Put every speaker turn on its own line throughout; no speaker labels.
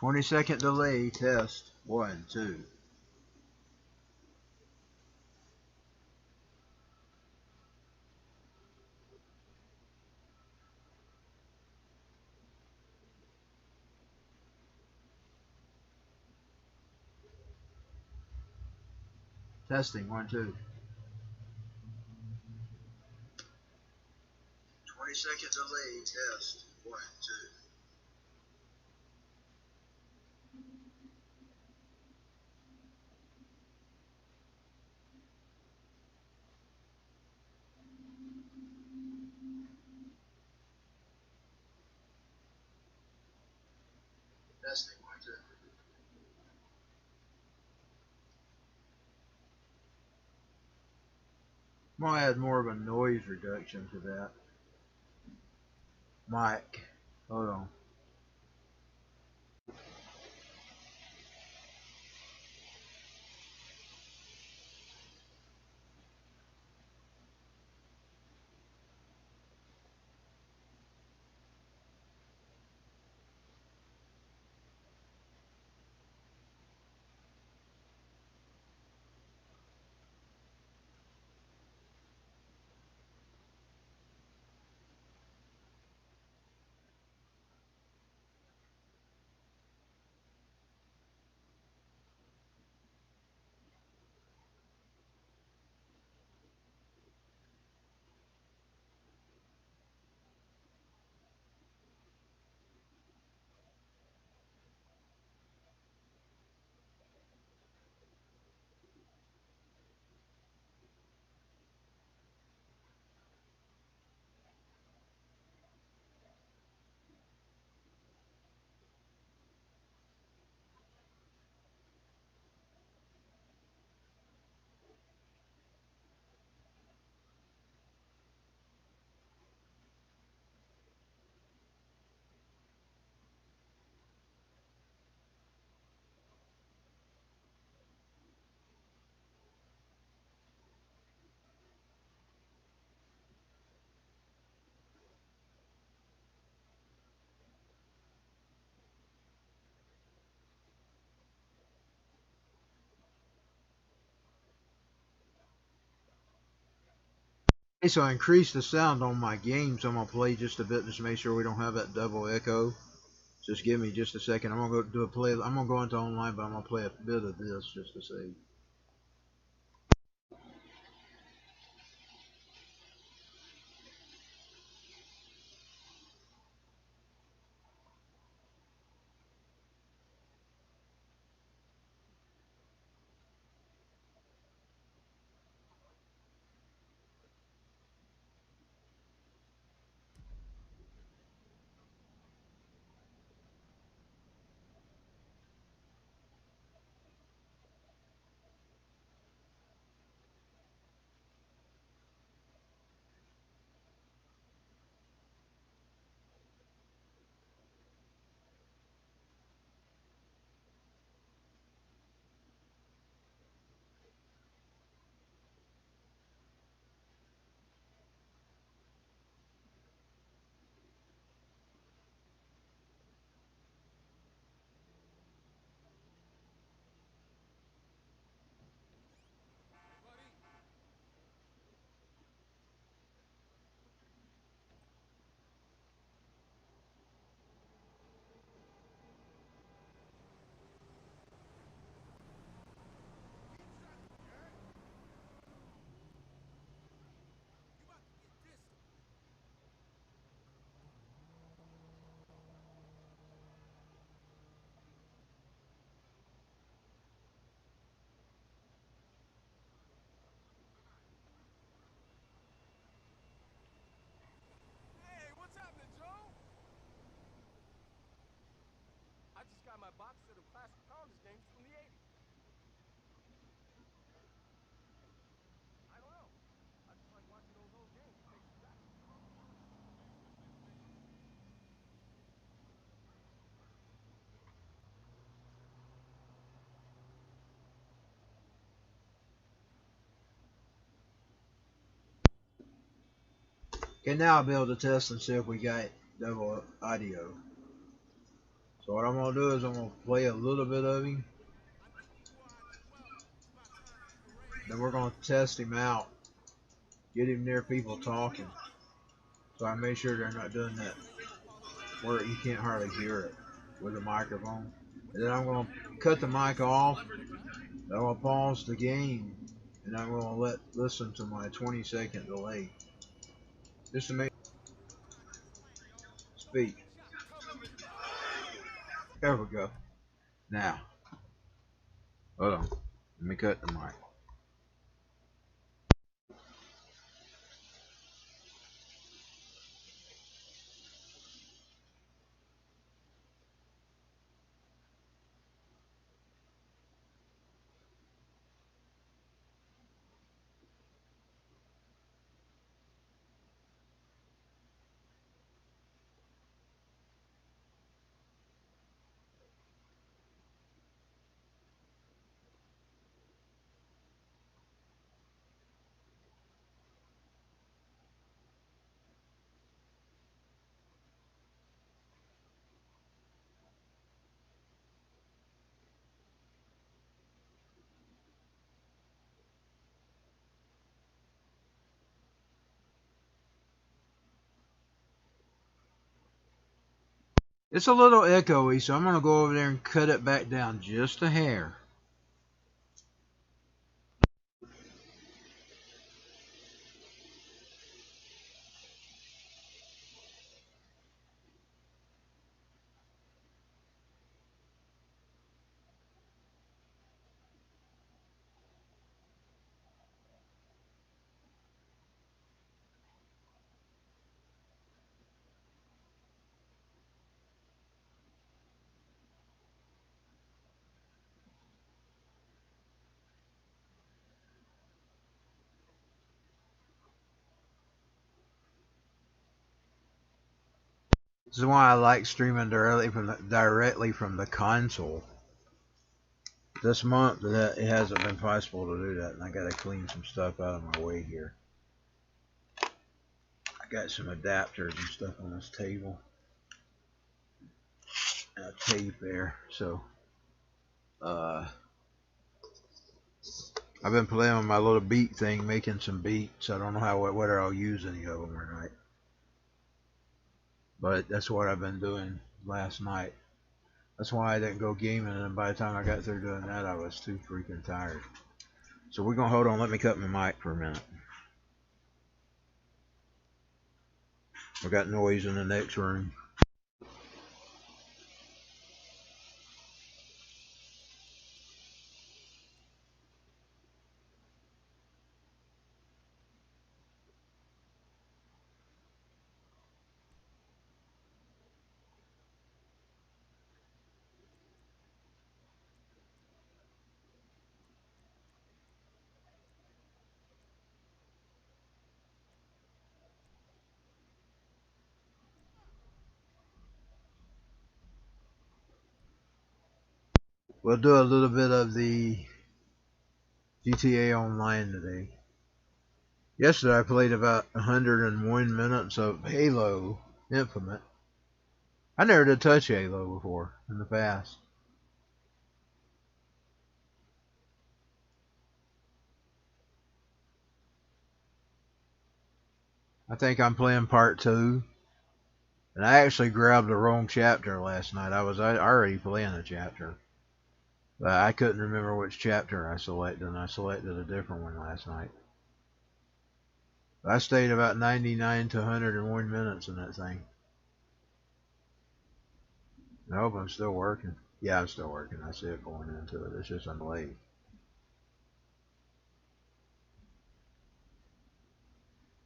20-second delay test. 1, 2. Testing. 1, 2. 20-second delay test. 1, 2. Testing. 1, 2. I'm gonna add more of a noise reduction to that mic. Hold on. Okay, so I increased the sound on my games. I'm gonna play just a bit just to make sure we don't have that double echo. Just give me just a second. I'm gonna go do a play. I'm gonna go into online, but I'm gonna play a bit of this just to see.
My box set of classic Pounders games from the 80s. I don't know. I just like watching those old games. It makes me happy.
Okay, now I'll be able to test and see if we got double audio. So what I'm gonna do is I'm gonna play a little bit of him. Then we're gonna test him out. Get him near people talking. So I make sure they're not doing that where you can't hardly hear it with the microphone. And then I'm gonna cut the mic off. I'm gonna pause the game, and I'm gonna listen to my 20-second delay just to make speak. There we go. Now, hold on. Let me cut the mic. It's a little echoey, so I'm gonna go over there and cut it back down just a hair. This is why I like streaming directly from the console. This month it hasn't been possible to do that, and I gotta clean some stuff out of my way here. I got some adapters and stuff on this table. And a tape there, so I've been playing with my little beat thing, making some beats. I don't know whether I'll use any of them or not, but that's what I've been doing last night. That's why I didn't go gaming, and by the time I got through doing that, I was too freaking tired. So we're gonna hold on. Let me cut my mic for a minute. I got noise in the next room. We'll do a little bit of the GTA Online today. Yesterday I played about 101 minutes of Halo Infinite. I never did touch Halo before in the past. I think I'm playing part 2. And I actually grabbed the wrong chapter last night. I was already playing a chapter. But I couldn't remember which chapter I selected, and I selected a different one last night. I stayed about 99 to 101 minutes in that thing. I hope I'm still working. Yeah, I'm still working. I see it going into it. It's just I'm late.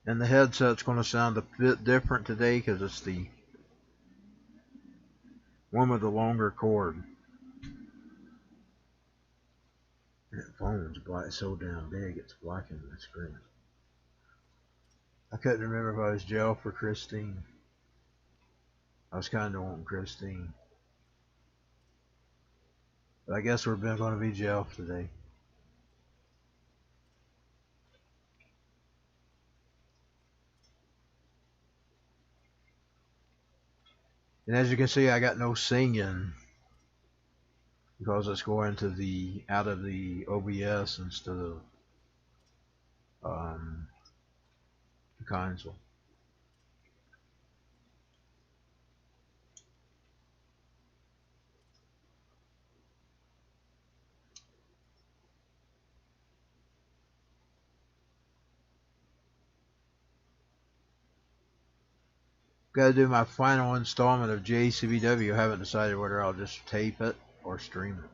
And the headset's going to sound a bit different today because it's the one with the longer cord. That phone's so damn big it's blocking the screen. I couldn't remember if I was Jill for Christine. I was kind of wanting Christine. But I guess we're going to be Jill today. And as you can see, I got no singing because it's going to the out of the OBS instead of the console. Got to do my final installment of JCBW. I haven't decided whether I'll just tape it or stream it.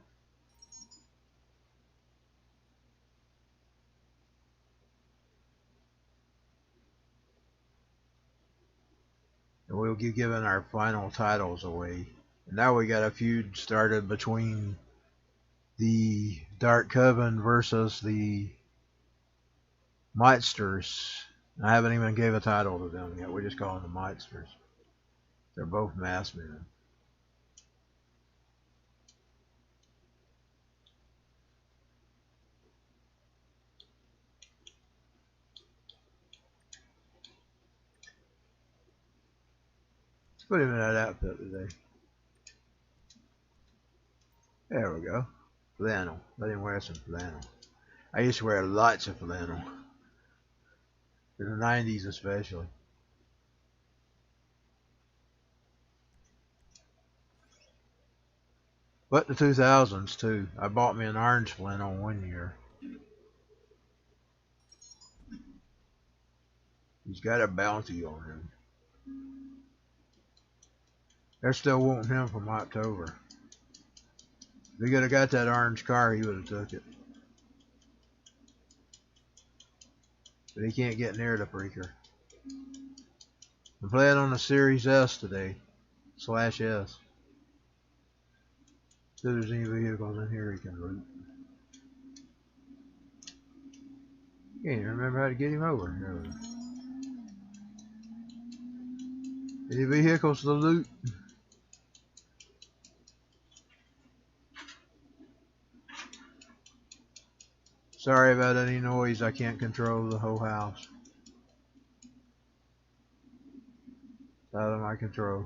And we'll be giving our final titles away. And now we got a feud started between the Dark Coven versus the Mightsters. I haven't even gave a title to them yet. We just call them the Mightsters. They're both mass men. Let's put him in that outfit today. There we go. Flannel. Let him wear some flannel. I used to wear lots of flannel. In the 90s especially. But the 2000s too. I bought me an orange flannel one year. He's got a bounty on him. They're still wanting him from October. If he could have got that orange car, he would have took it. But he can't get near the freaker. I'm playing on the Series S today. /S. If there's any vehicles in here he can loot. Can't even remember how to get him over. There we go. Any vehicles to loot? Sorry about any noise. I can't control the whole house. It's out of my control.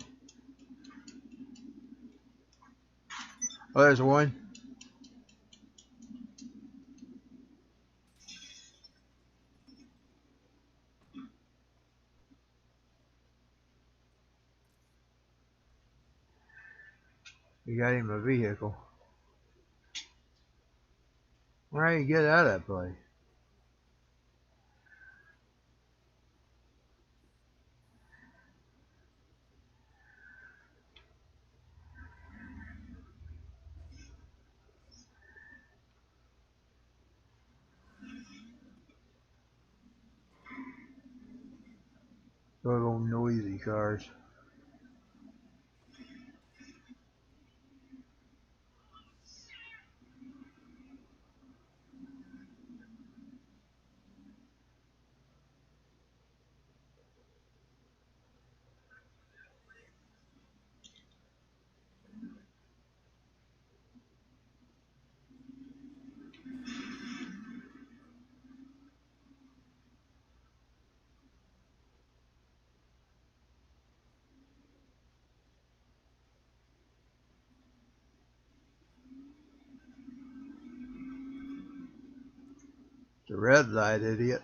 Oh, there's one. You got him a vehicle. Where do you get out of that place? Those little noisy cars. It's a red light, idiot.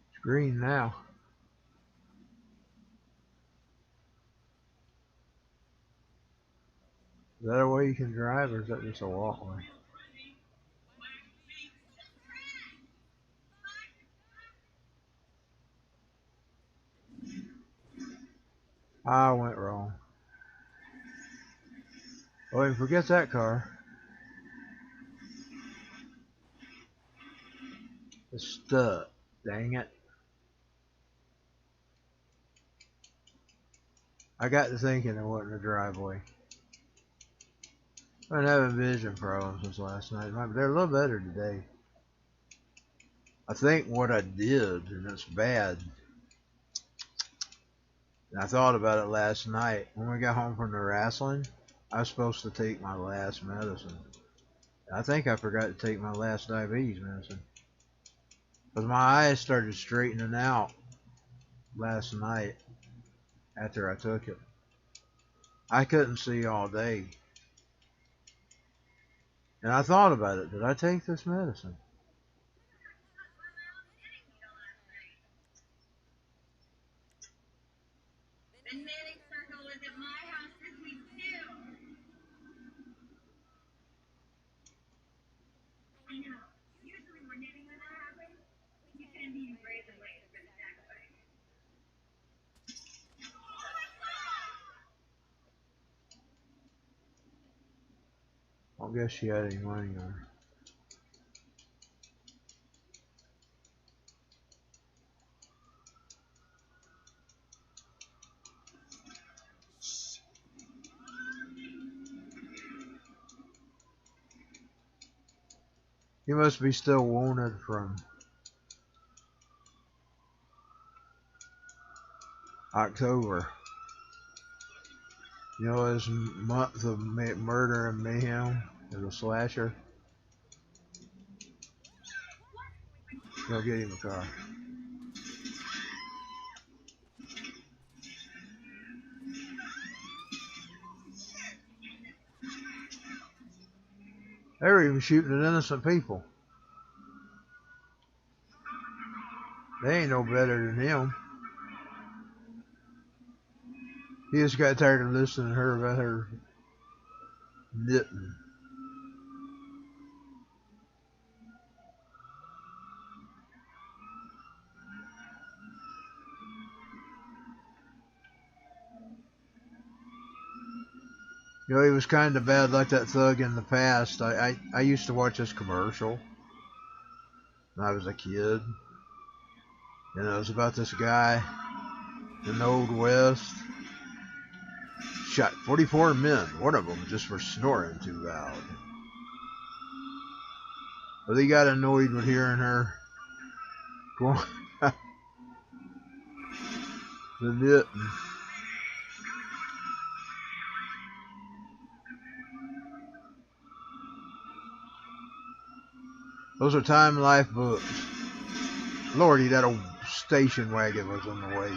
It's green now. Is that a way you can drive, or is that just a walkway? I went wrong. Oh, and forget that car. It's stuck. Dang it. I got to thinking it wasn't a driveway. I've been having vision problems since last night. They're a little better today. I think what I did, and it's bad, and I thought about it last night. When we got home from the wrestling, I was supposed to take my last medicine. I think I forgot to take my last diabetes medicine. Because my eyes started straightening out last night after I took it. I couldn't see all day. And I thought about it. Did I take this medicine?
The knitting circle was at my house this week too. I know. Usually when knitting when that happens, you can be brave and late for the sacrifice.
I don't guess she had any money on her. He must be still wounded from October. You know, his month of murder and mayhem as a slasher. Go get him a car. They were even shooting at innocent people. They ain't no better than him. He just got tired of listening to her about her knitting. You know, he was kind of bad like that thug in the past. I used to watch this commercial when I was a kid. And it was about this guy in the Old West. Shot 44 men, one of them just for snoring too loud. But he got annoyed with hearing her going the knitting. Those are Time Life books. Lordy, that old station wagon was on the way.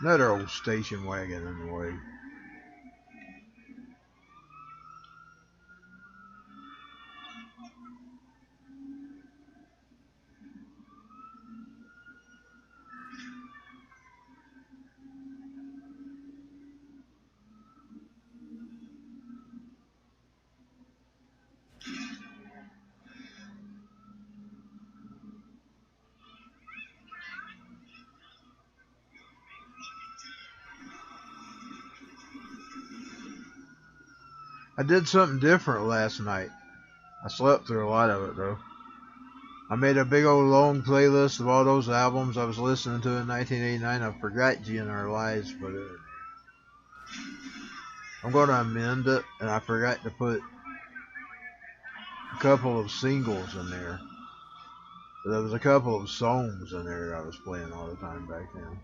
Another old station wagon on the way. I did something different last night. I slept through a lot of it though. I made a big old long playlist of all those albums I was listening to in 1989. I forgot G in Our Lives, but I'm going to amend it, and I forgot to put a couple of singles in there. But there was a couple of songs in there that I was playing all the time back then.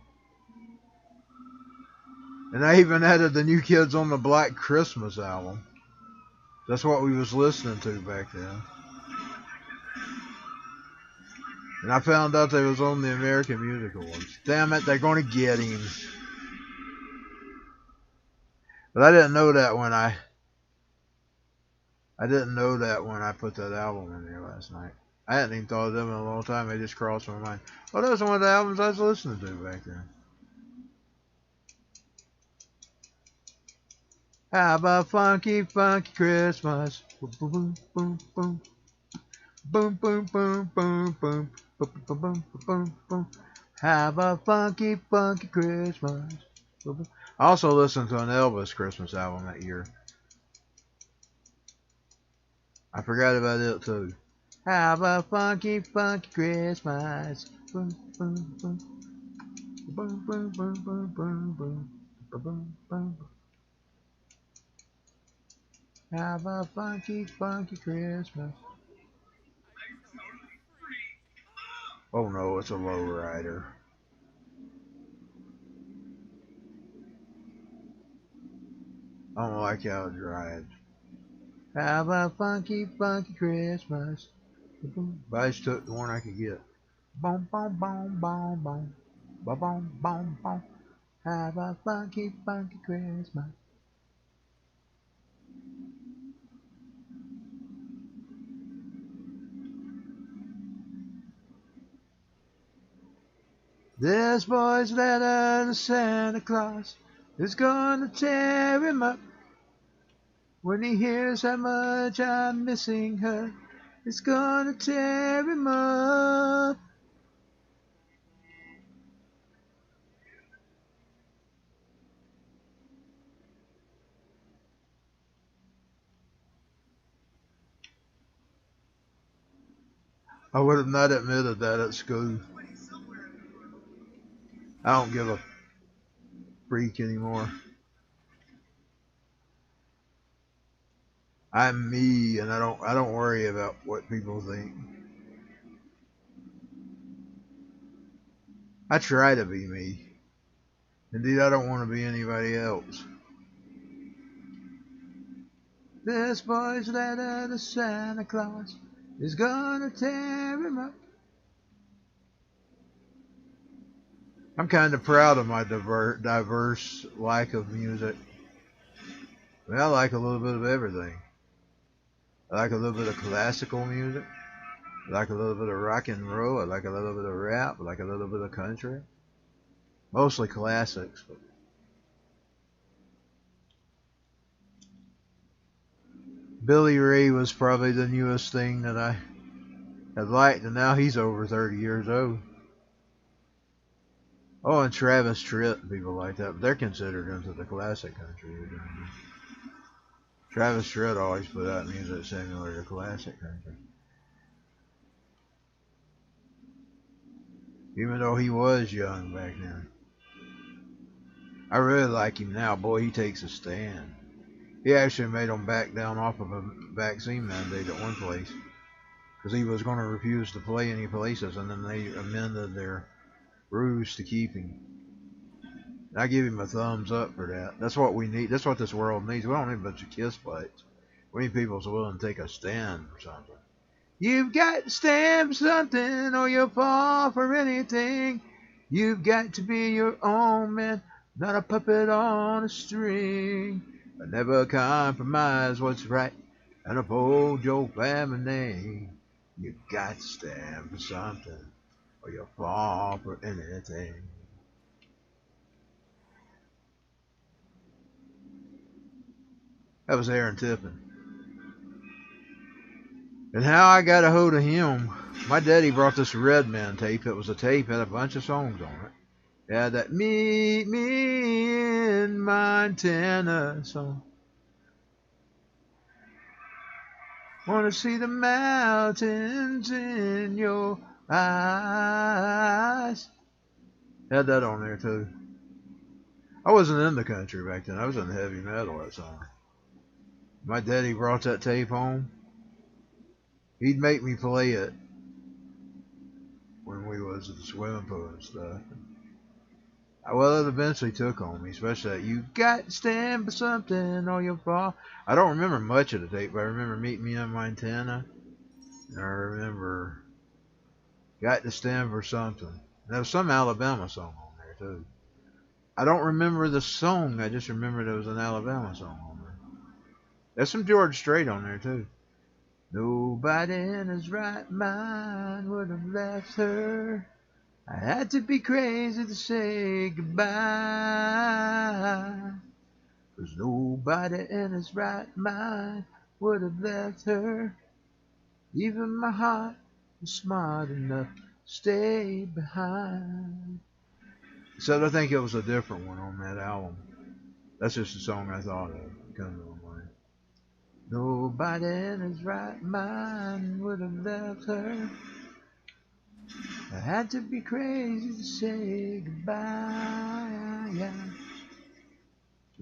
And I even added the New Kids on the Block Christmas album. That's what we was listening to back then. And I found out they was on the American Musical ones. Damn it, they're going to get him. But I didn't know that when I put that album in there last night. I hadn't even thought of them in a long time. They just crossed my mind. Oh, that was one of the albums I was listening to back then. How about Funky, Funky Christmas? Boom, boom, boom, boom. Boom, boom, boom, boom, boom. Boom, boom, boom, boom, boom. How about Funky, Funky Christmas? Boom, boom. I also listened to an Elvis Christmas album that year. I forgot about it too. Have a funky, funky Christmas. Boom, boom, boom. Boom, boom, boom, boom, boom, boom. Boom, boom. Have a funky, funky Christmas. Oh no, it's a lowrider. I don't like how it drives. Have a funky, funky Christmas. But I just took the one I could get. Boom, boom, boom, boom, boom. Boom, boom, boom, boom. Have a funky, funky Christmas. This boy's letter to Santa Claus is gonna tear him up. When he hears how much I'm missing her, it's gonna tear him up. I would have not admitted that at school. I don't give a freak anymore. I'm me, and I don't worry about what people think. I try to be me. Indeed, I don't want to be anybody else. This boy's letter to Santa Claus is gonna tear him up. I'm kind of proud of my diverse like of music. I mean, I like a little bit of everything. I like a little bit of classical music. I like a little bit of rock and roll. I like a little bit of rap. I like a little bit of country. Mostly classics. But Billy Ray was probably the newest thing that I had liked, and now he's over 30 years old. Oh, and Travis Tritt and people like that, but they're considered into the classic country. Travis Tritt always put out music similar to classic country. Even though he was young back then. I really like him now. Boy, he takes a stand. He actually made them back down off of a vaccine mandate at one place. Because he was going to refuse to play any places, and then they amended their rules to keep him. And I give him a thumbs up for that. That's what we need. That's what this world needs. We don't need a bunch of kiss fights. We need people who are willing to take a stand for something. You've got to stand for something, or you'll fall for anything. You've got to be your own man, not a puppet on a string. But never compromise what's right and uphold your family name. You've got to stand for something, or you'll fall for anything. That was Aaron Tippin. And how I got a hold of him, my daddy brought this Redman tape. It was a tape, had a bunch of songs on it. It had that Meet Me in Montana song. Wanna see the mountains in your eyes. Had that on there too. I wasn't in the country back then. I was in heavy metal that summer. My daddy brought that tape home. He'd make me play it when we was at the swimming pool and stuff. Well, it eventually took on me, especially that you got to stand for something or you'll fall. I don't remember much of the tape, but I remember Meet Me in Montana. And I remember Got to Stand for Something. There was some Alabama song on there, too. I don't remember the song. I just remember there was an Alabama song on there. There's some George Strait on there, too. Nobody in his right mind would have left her. I had to be crazy to say goodbye. 'Cause nobody in his right mind would have left her. Even my heart was smart enough to stay behind. So I think it was a different one on that album. That's just a song I thought of. Coming to my mind. Nobody in his right mind would have left her. I had to be crazy to say goodbye. Yeah.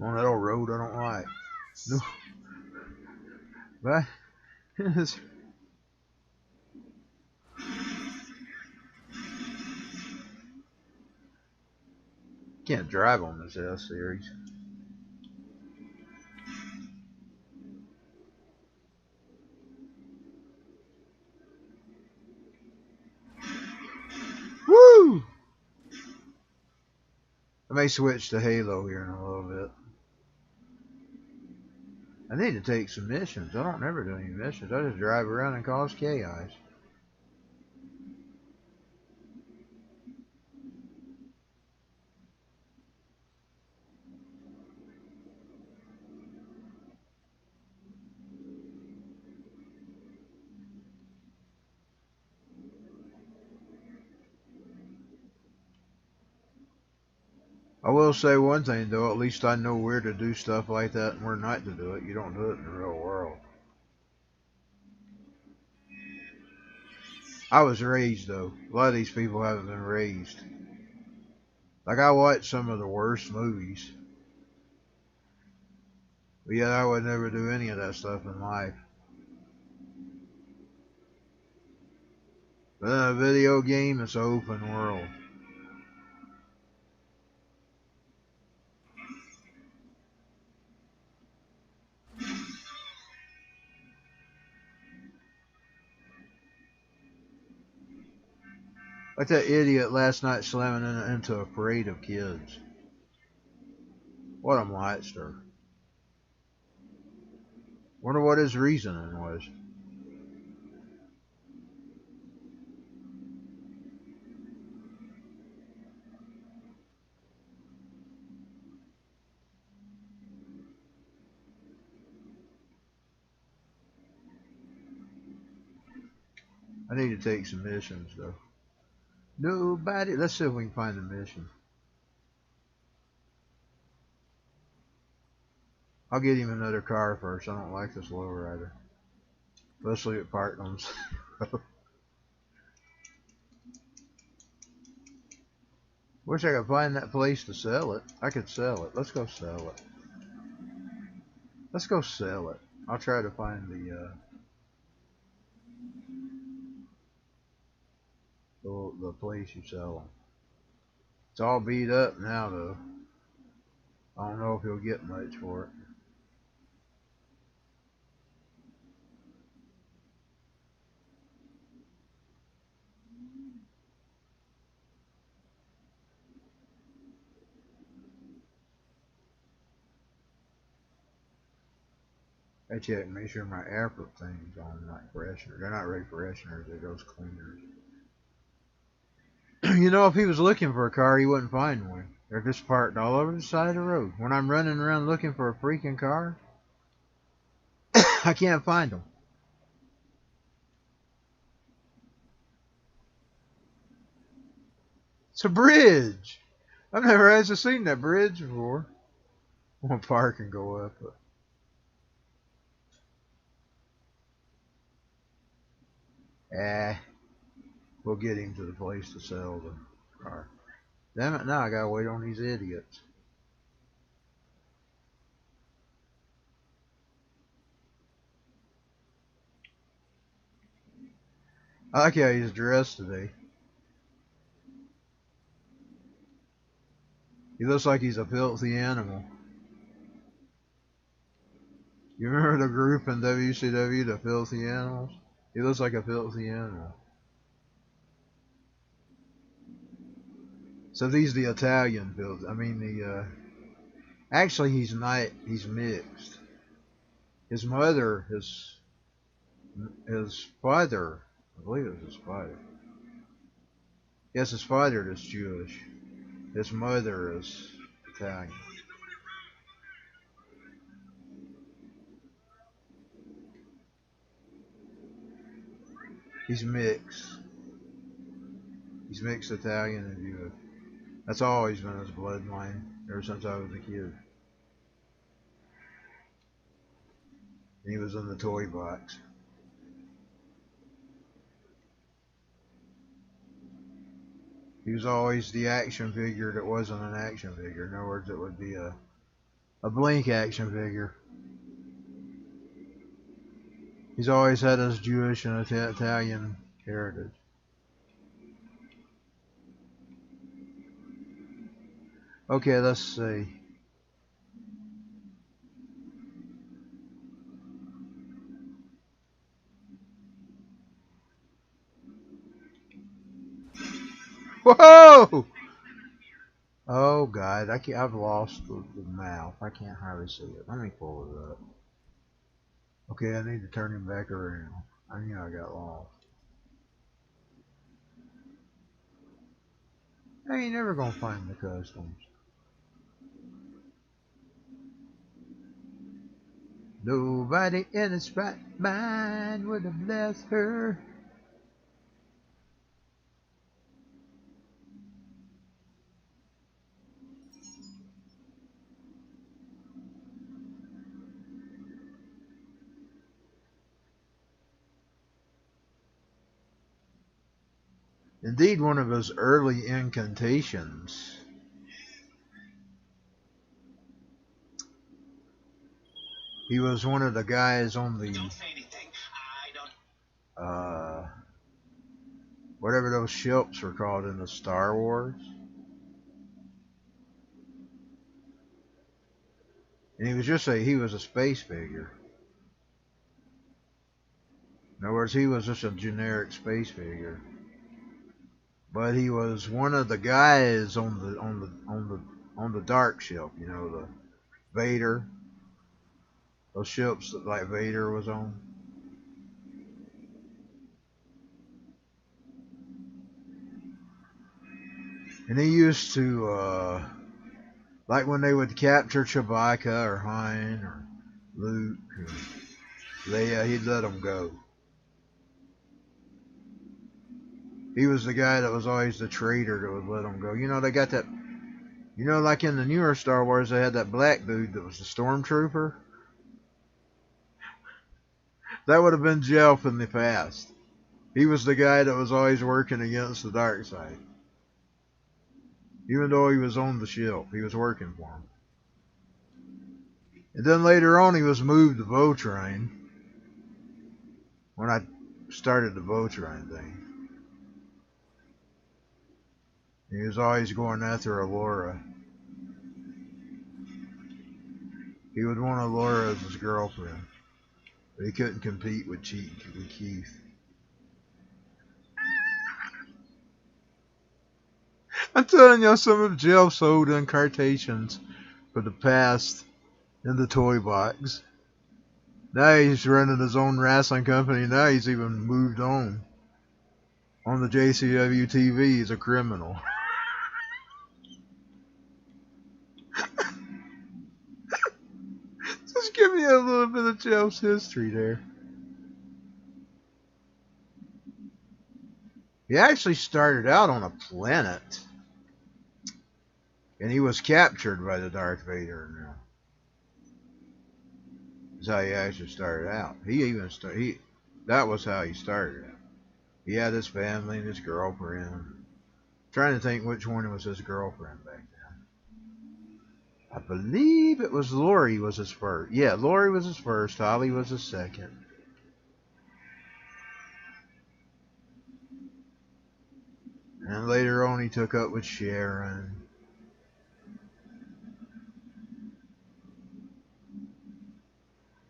On that old road I don't like. No. But can't drive on this S series. Woo! I may switch to Halo here in a little bit. I need to take some missions. I don't never do any missions. I just drive around and cause chaos. I will say one thing though, at least I know where to do stuff like that and where not to do it. You don't do it in the real world. I was raised though. A lot of these people haven't been raised. Like I watch some of the worst movies. But yet I would never do any of that stuff in life. But in a video game, it's an open world. Like that idiot last night slamming into a parade of kids. What a monster. Wonder what his reasoning was. I need to take some missions though. Nobody. Let's see if we can find a mission. I'll get him another car first. I don't like this lowrider. Let's leave it parked on. Wish I could find that place to sell it. I could sell it. Let's go sell it. Let's go sell it. I'll try to find the place you sell them. It's all beat up now though. I don't know if he'll get much for it. I check, make sure my air thing's on, like freshener. They're not really fresheners, they're those cleaners. You know, if he was looking for a car, he wouldn't find one. They're just parked all over the side of the road. When I'm running around looking for a freaking car, I can't find them. It's a bridge. I've never actually seen that bridge before. I'm gonna park and go up it. We'll get him to the place to sell the car. Damn it, now I gotta wait on these idiots. I like how he's dressed today. He looks like he's a filthy animal. You remember the group in WCW, the Filthy Animals? He looks like a filthy animal. So these the Italian filth. I mean the actually he's not. He's mixed. His mother, his father, I believe it was his father. Yes, his father is Jewish. His mother is Italian. He's mixed. He's mixed Italian and Jewish. That's always been his bloodline ever since I was a kid. And he was in the toy box. He was always the action figure that wasn't an action figure. In other words, it would be a blink action figure. He's always had his Jewish and Italian heritage. Okay, let's see. Whoa! Oh God, I've lost the mouth. I can't hardly see it. Let me pull it up. Okay, I need to turn him back around. I knew I got lost. I ain't never gonna find the customs. Nobody in his right mind would have left her. Indeed, one of his early incantations. He was one of the guys on the whatever those ships were called in the Star Wars. And he was a space figure. In other words, he was just a generic space figure. But he was one of the guys on the dark ship, you know, the Vader. Those ships that like Vader was on. And he used to like when they would capture Chewbacca or Han or Luke or Leia, he'd let them go. He was the guy that was always the traitor that would let them go. You know, they got that, you know, like in the newer Star Wars, they had that black dude that was the stormtrooper. That would have been Jelf in the past. He was the guy that was always working against the dark side. Even though he was on the ship, he was working for him. And then later on, he was moved to Votrain. When I started the Votrain thing. He was always going after Allura. He would want Allura as his girlfriend. But he couldn't compete with Keith. I'm telling you, some of Jeff's old incarnations for the past in the toy box. Now he's running his own wrestling company. Now he's even moved on the JCBW-TV. He's a criminal. Just give me a little bit of Jeff's history there. He actually started out on a planet. And he was captured by the Darth Vader now. That's how he actually started out. That was how he started out. He had his family and his girlfriend. I'm trying to think which one was his girlfriend back then. I believe it was Lori was his first. Yeah, Lori was his first. Holly was his second. And later on he took up with Sharon.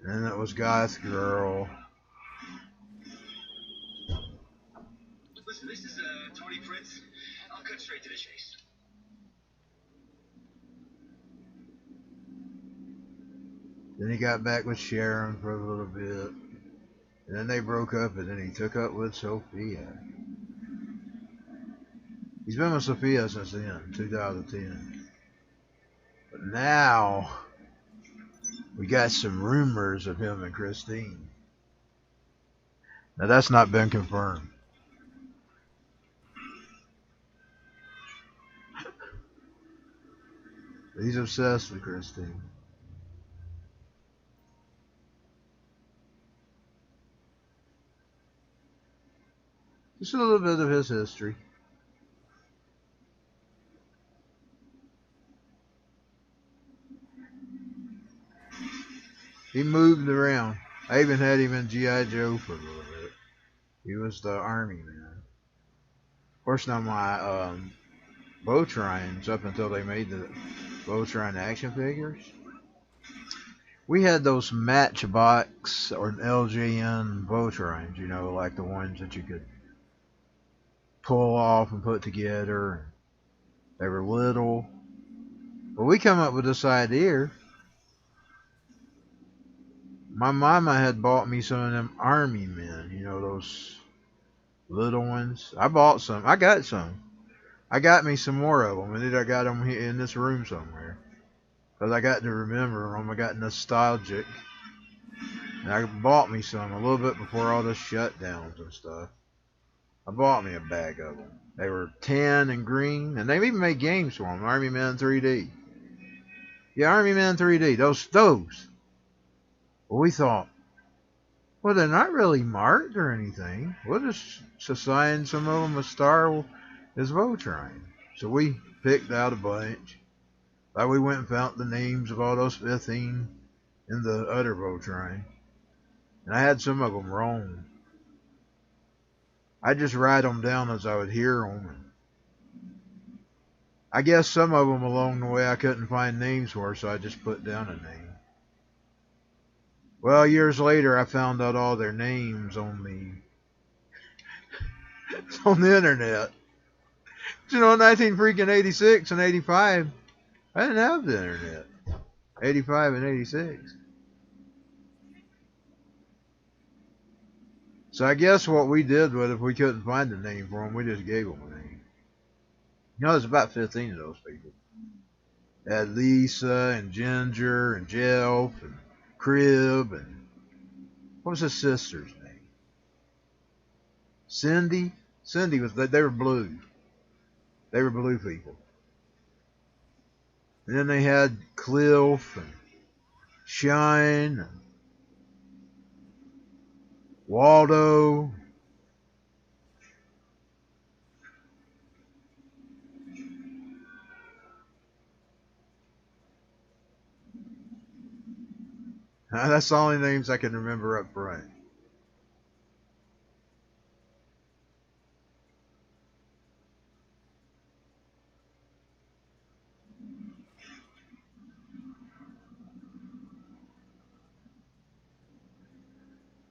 And that was Goth Girl.
Listen, this is Tony Prince. I'll cut straight to the chase.
Then he got back with Sharon for a little bit. And then they broke up, and then he took up with Sophia. He's been with Sophia since then, 2010. But now, we got some rumors of him and Christine. Now that's not been confirmed. He's obsessed with Christine. Just a little bit of his history. He moved around. I even had him in G.I. Joe for a little bit. He was the army man. Of course, now my Botrines, up until they made the Botrine action figures, we had those Matchbox or LJN Botrines, you know, like the ones that you could pull off and put together. They were little. But we come up with this idea. My mama had bought me some of them army men, you know, those little ones. I bought some. I got some. I got me some more of them, and then I got them here in this room somewhere. Because I got to remember them. I got nostalgic. And I bought me some a little bit before all the shutdowns and stuff. I bought me a bag of them. They were tan and green, and they even made games for them. Army Men 3D. Yeah, Army Men 3D. Those. Well, we thought, well, they're not really marked or anything. We'll just assign some of them a star as Votrine. So we picked out a bunch. Like we went and found the names of all those 15 in the other Votrine. And I had some of them wrong. I just write them down as I would hear them. I guess some of them along the way I couldn't find names for, so I just put down a name. Well, years later, I found out all their names on the internet. You know, in 1986 and 85, I didn't have the internet. 85 and 86. So I guess what we did was, if we couldn't find a name for them, we just gave them a name. You know, there's about 15 of those people. They had Lisa and Ginger and Jeff and Crib and what was his sister's name? Cindy. Cindy was. They were blue. They were blue people. And then they had Cliff and Shine and Waldo. That's the only names I can remember up front.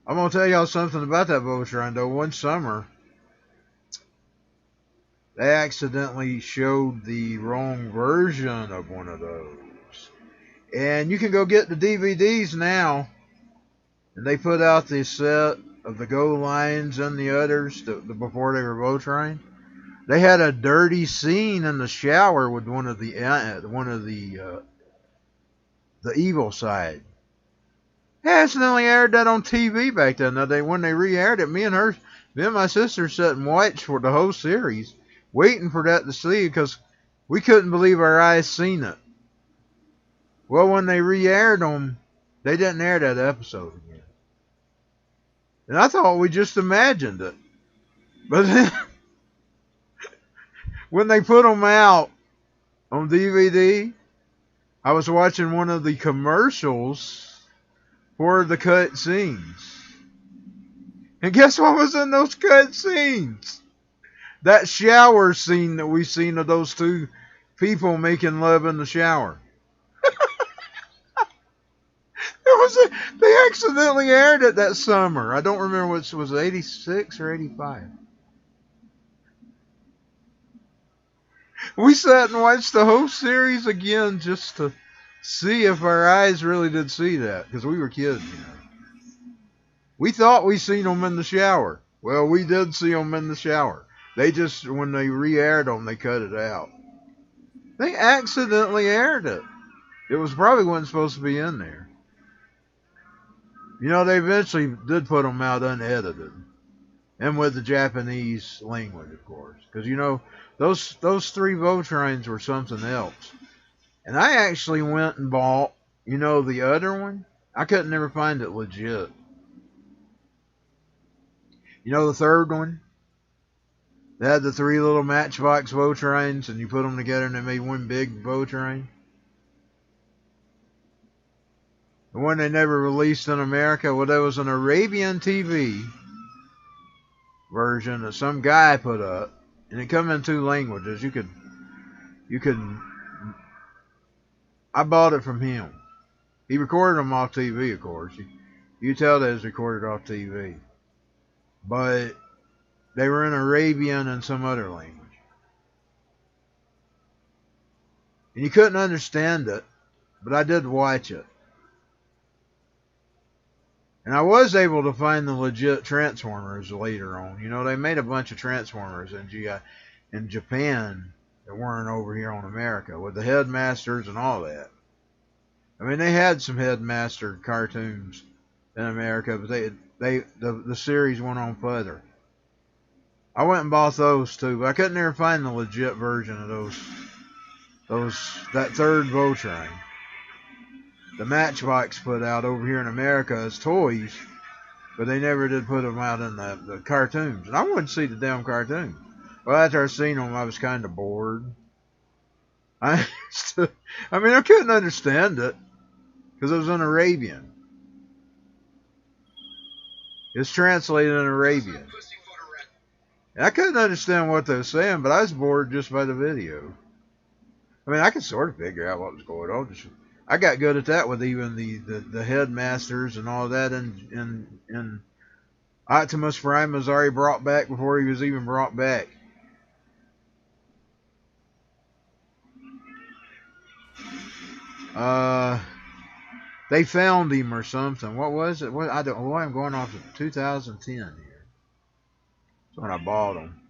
I'm going to tell y'all something about that bow shrine, though. One summer, they accidentally showed the wrong version of one of those. And you can go get the DVDs now. And they put out the set of the Go Lions and the others before they were bow trained. They had a dirty scene in the shower with one of the evil side. They accidentally aired that on TV back then. Now when they re-aired it, me and my sister sat and watched for the whole series, waiting for that to see, because we couldn't believe our eyes seen it. Well, when they re-aired them, they didn't air that episode again. And I thought we just imagined it. But then, when they put them out on DVD, I was watching one of the commercials for the cut scenes. And guess what was in those cut scenes? That shower scene that we seen of those two people making love in the shower. They accidentally aired it that summer. I don't remember what it was, 86 or 85. We sat and watched the whole series again just to see if our eyes really did see that, because we were kids, you know. We thought we seen them in the shower. Well, we did see them in the shower. They just, when they re-aired them, they cut it out. They accidentally aired it. It was probably wasn't supposed to be in there. You know, they eventually did put them out unedited. And with the Japanese language, of course. Because, you know, those three Votrines were something else. And I actually went and bought, you know, the other one. I couldn't never find it legit. You know, the third one? They had the 3 little Matchbox bow trains, and you put them together and they made one big bow train. The one they never released in America, well, there was an Arabian TV version that some guy put up, and it come in 2 languages. You could, I bought it from him. He recorded them off TV, of course. You tell that it was recorded off TV. But they were in Arabian and some other language. And you couldn't understand it, but I did watch it. And I was able to find the legit Transformers later on. You know, they made a bunch of Transformers in Japan that weren't over here on America, with the Headmasters and all that. I mean, they had some Headmaster cartoons in America, but the series went on further. I went and bought those too, but I couldn't ever find the legit version of that 3rd bow train. The Matchbox put out over here in America as toys, but they never did put them out in the cartoons. And I wouldn't see the damn cartoons. Well, after I seen them, I was kind of bored. I mean, I couldn't understand it because it was in Arabian. It's translated in Arabian. And I couldn't understand what they were saying, but I was bored just by the video. I mean, I could sort of figure out what was going on. I got good at that with even the Headmasters and all that, and Optimus Prime was already brought back before he was even brought back. They found him or something. What was it? What, I don't. Why I'm going off of 2010 here. That's when I bought him.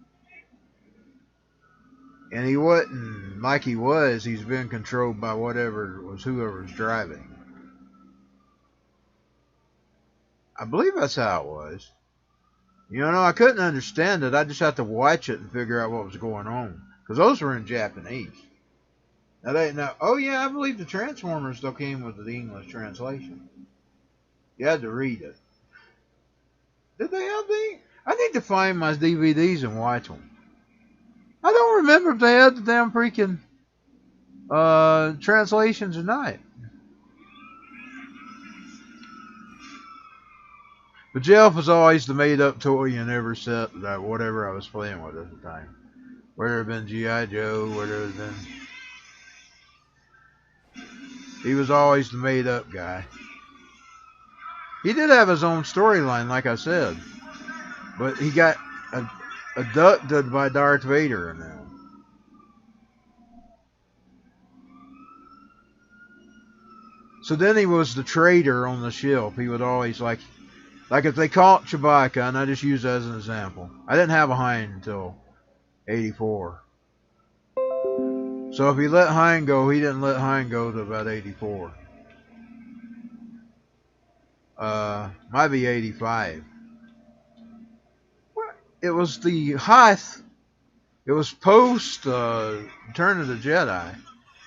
And he wasn't like he was. He's been controlled by whoever's driving. I believe that's how it was. You know, I couldn't understand it. I just had to watch it and figure out what was going on, because those were in Japanese. Oh yeah, I believe the Transformers still came with the English translation. You had to read it. Did they have the? I need to find my DVDs and watch them. I don't remember if they had the damn freaking translations or not. But Jeff was always the made-up toy in every set that whatever I was playing with at the time. Whether it had been G.I. Joe, whether it had been... He was always the made-up guy. He did have his own storyline, like I said. But he got abducted by Darth Vader in that. So then he was the traitor on the ship. He would always like if they caught Chewbacca, and I just use that as an example. I didn't have a Hind until 84. So if he let Hind go, he didn't let Hind go to about 84. Might be 85. It was the Hoth. It was post Return of the Jedi.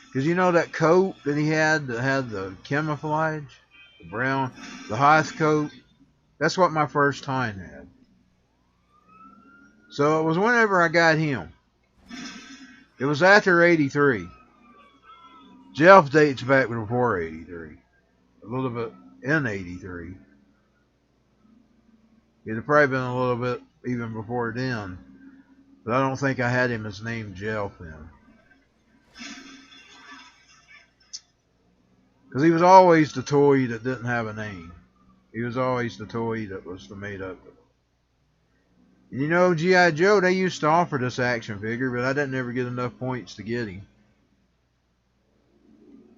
Because you know that coat that he had that had the camouflage? The brown, the Hoth coat? That's what my first Hind had. So it was whenever I got him. It was after 83. Jeff dates back before 83. A little bit in 83. It'd have probably been a little bit even before then. But I don't think I had him as named Jeff then. Because he was always the toy that didn't have a name. He was always the toy that was the made up. And you know, G.I. Joe, they used to offer this action figure, but I didn't ever get enough points to get him.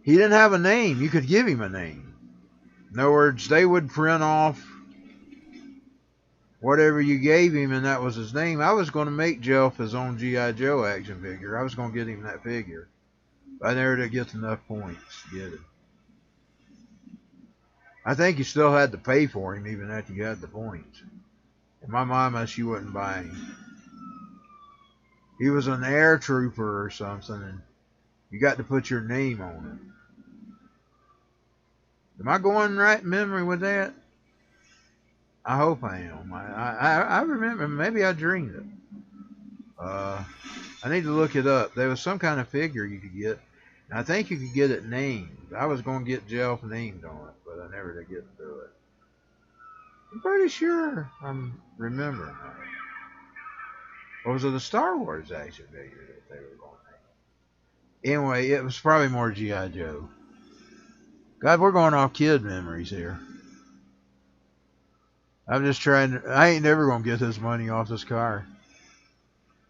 He didn't have a name. You could give him a name. In other words, they would print off whatever you gave him, and that was his name. I was going to make Jeff his own G.I. Joe action figure. I was going to get him that figure. But I never did get enough points to get it. I think you still had to pay for him even after you had the points. And my mama, she wouldn't buy him. He was an air trooper or something, and you got to put your name on it. Am I going right in memory with that? I hope I am. I remember, maybe I dreamed it. I need to look it up. There was some kind of figure you could get. And I think you could get it named. I was going to get Jelf named on it, but I never did get to it. I'm pretty sure I'm remembering that. Or was it a Star Wars action figure that they were going to name? Anyway, it was probably more G.I. Joe. God, we're going off kid memories here. I'm just trying to, I ain't never going to get this money off this car.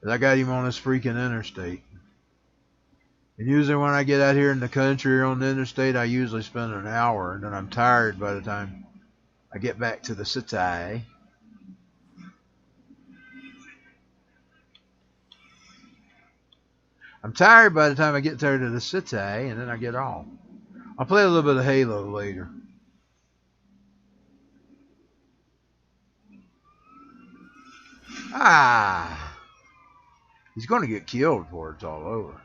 I got him on this freaking interstate. And usually when I get out here in the country or on the interstate, I usually spend an hour, and then I'm tired by the time I get back to the city. I'm tired by the time I get there to the city, and then I get off. I'll play a little bit of Halo later. Ah! He's going to get killed before it's all over.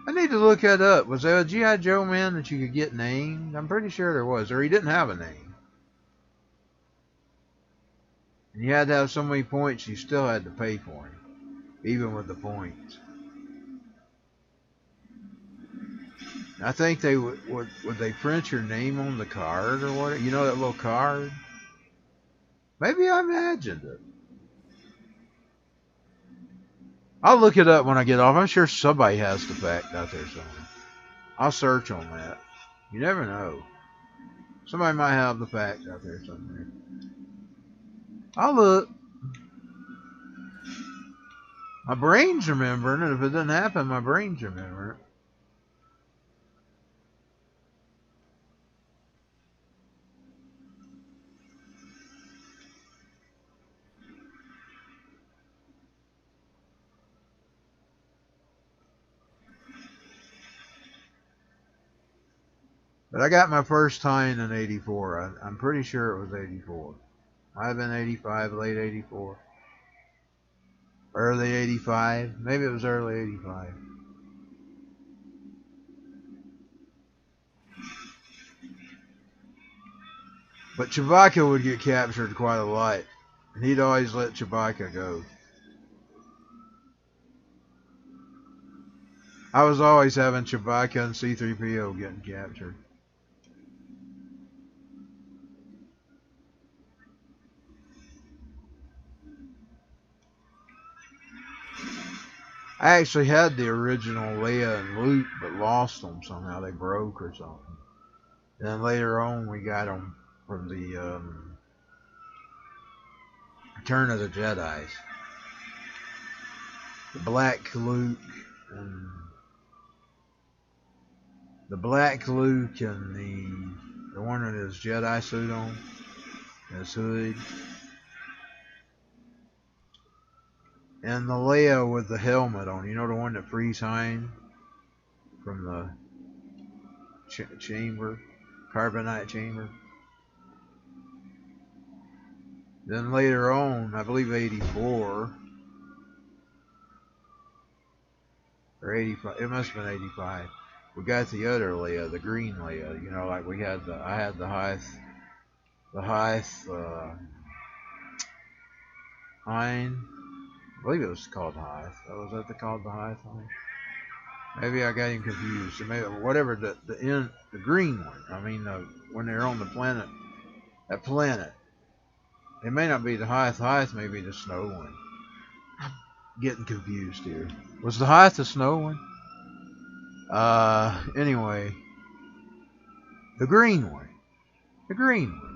I need to look that up. Was there a G.I. Joe man that you could get named? I'm pretty sure there was. Or he didn't have a name. And you had to have so many points, you still had to pay for him. Even with the points. I think they would they print your name on the card or what? You know that little card? Maybe I imagined it. I'll look it up when I get off. I'm sure somebody has the fact out there somewhere. I'll search on that. You never know. Somebody might have the fact out there somewhere. I'll look. My brain's remembering it. If it doesn't happen, my brain's remembering it. But I got my first time in '84. I'm pretty sure it was '84. Might have been '85, late '84. Early '85. Maybe it was early '85. But Chewbacca would get captured quite a lot. And he'd always let Chewbacca go. I was always having Chewbacca and C-3PO getting captured. I actually had the original Leia and Luke, but lost them somehow. They broke or something. And then later on, we got them from the Return of the Jedi. The black Luke and the one with his Jedi suit on, his hood. And the Leia with the helmet on, you know, the one that frees Hein from the chamber, carbonite chamber. Then later on, I believe '84 or '85, it must have been '85. We got the other Leia, the green Leia. You know, like I had the Heith Hein. I believe it was called Heith. Was that called the Heith Hein? Maybe I got him confused. Maybe whatever the green one. I mean, when they're on the planet, that planet. It may not be the Heith. Heith may be the snow one. I'm getting confused here. Was the Heith the snow one? Anyway, the green one. The green one.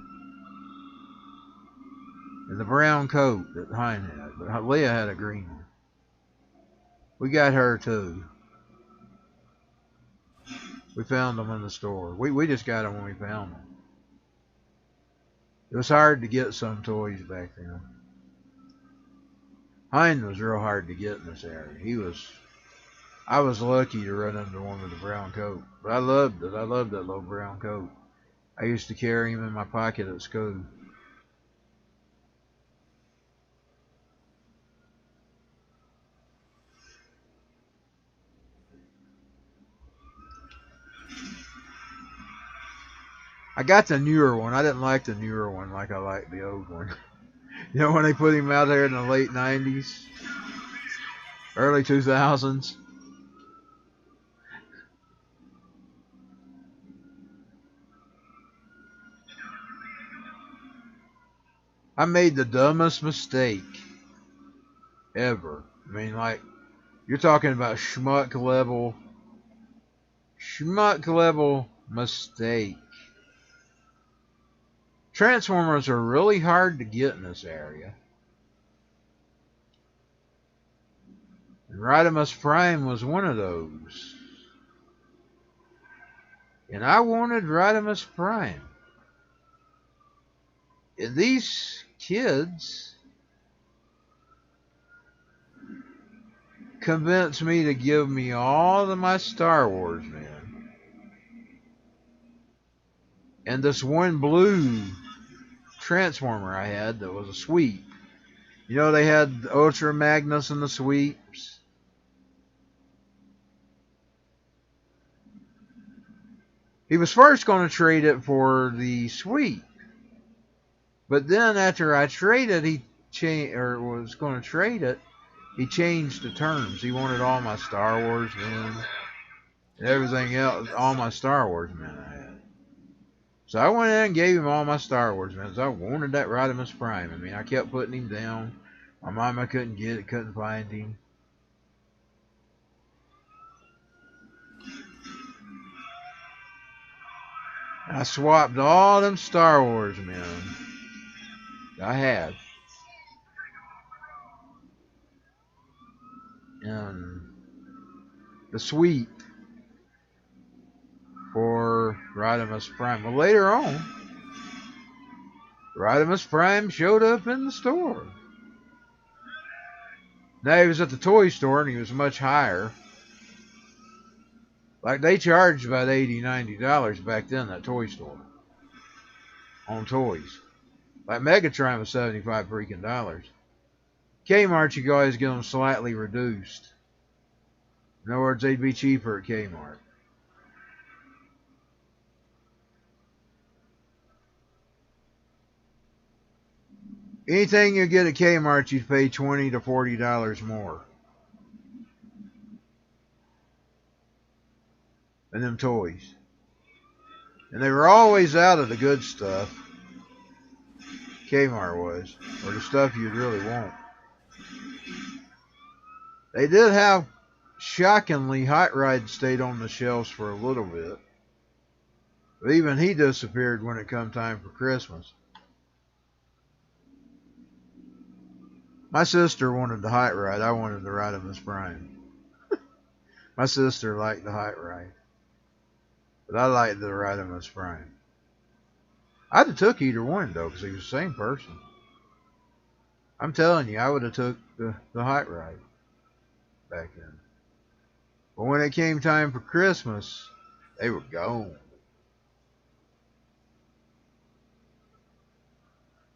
And the brown coat that Hein had. But Leia had a green one. We got her too. We found them in the store. We just got them when we found them. It was hard to get some toys back then. Hein was real hard to get in this area. I was lucky to run into one with a brown coat. But I loved it. I loved that little brown coat. I used to carry him in my pocket at school. I got the newer one. I didn't like the newer one like I liked the old one. You know when they put him out there in the late 90s, early 2000s? I made the dumbest mistake ever. I mean, like, you're talking about schmuck level mistake. Transformers are really hard to get in this area. And Rodimus Prime was one of those. And I wanted Rodimus Prime. And these kids convinced me to give me all of my Star Wars men. And this one blue Transformer I had that was a sweep. You know, they had the Ultra Magnus and the sweeps. He was first going to trade it for the sweep. But then after I traded, he changed the terms. He wanted all my Star Wars men and everything else, all my Star Wars men I had. So I went in and gave him all my Star Wars men. I wanted that Rodimus Prime. I mean, I kept putting him down. My mama couldn't get it, couldn't find him. I swapped all them Star Wars men I had. And the sweep for Rodimus Prime. Well, later on, Rodimus Prime showed up in the store. Now, he was at the toy store, and he was much higher. Like, they charged about $80, $90 back then, that toy store. On toys. Like, Megatron was $75 freaking dollars. Kmart, you could always get them slightly reduced. In other words, they'd be cheaper at Kmart. Anything you get at Kmart, you'd pay $20 to $40 more. And them toys. And they were always out of the good stuff. Kmart was. Or the stuff you'd really want. They did have, shockingly, Hot Rod stayed on the shelves for a little bit. But even he disappeared when it come time for Christmas. My sister wanted the Hot Rod. I wanted the Rodimus Prime. My sister liked the Hot Rod. But I liked the Rodimus Prime. I'd have took either one, though, because he was the same person. I'm telling you, I would have took the Hot Rod back then. But when it came time for Christmas, they were gone.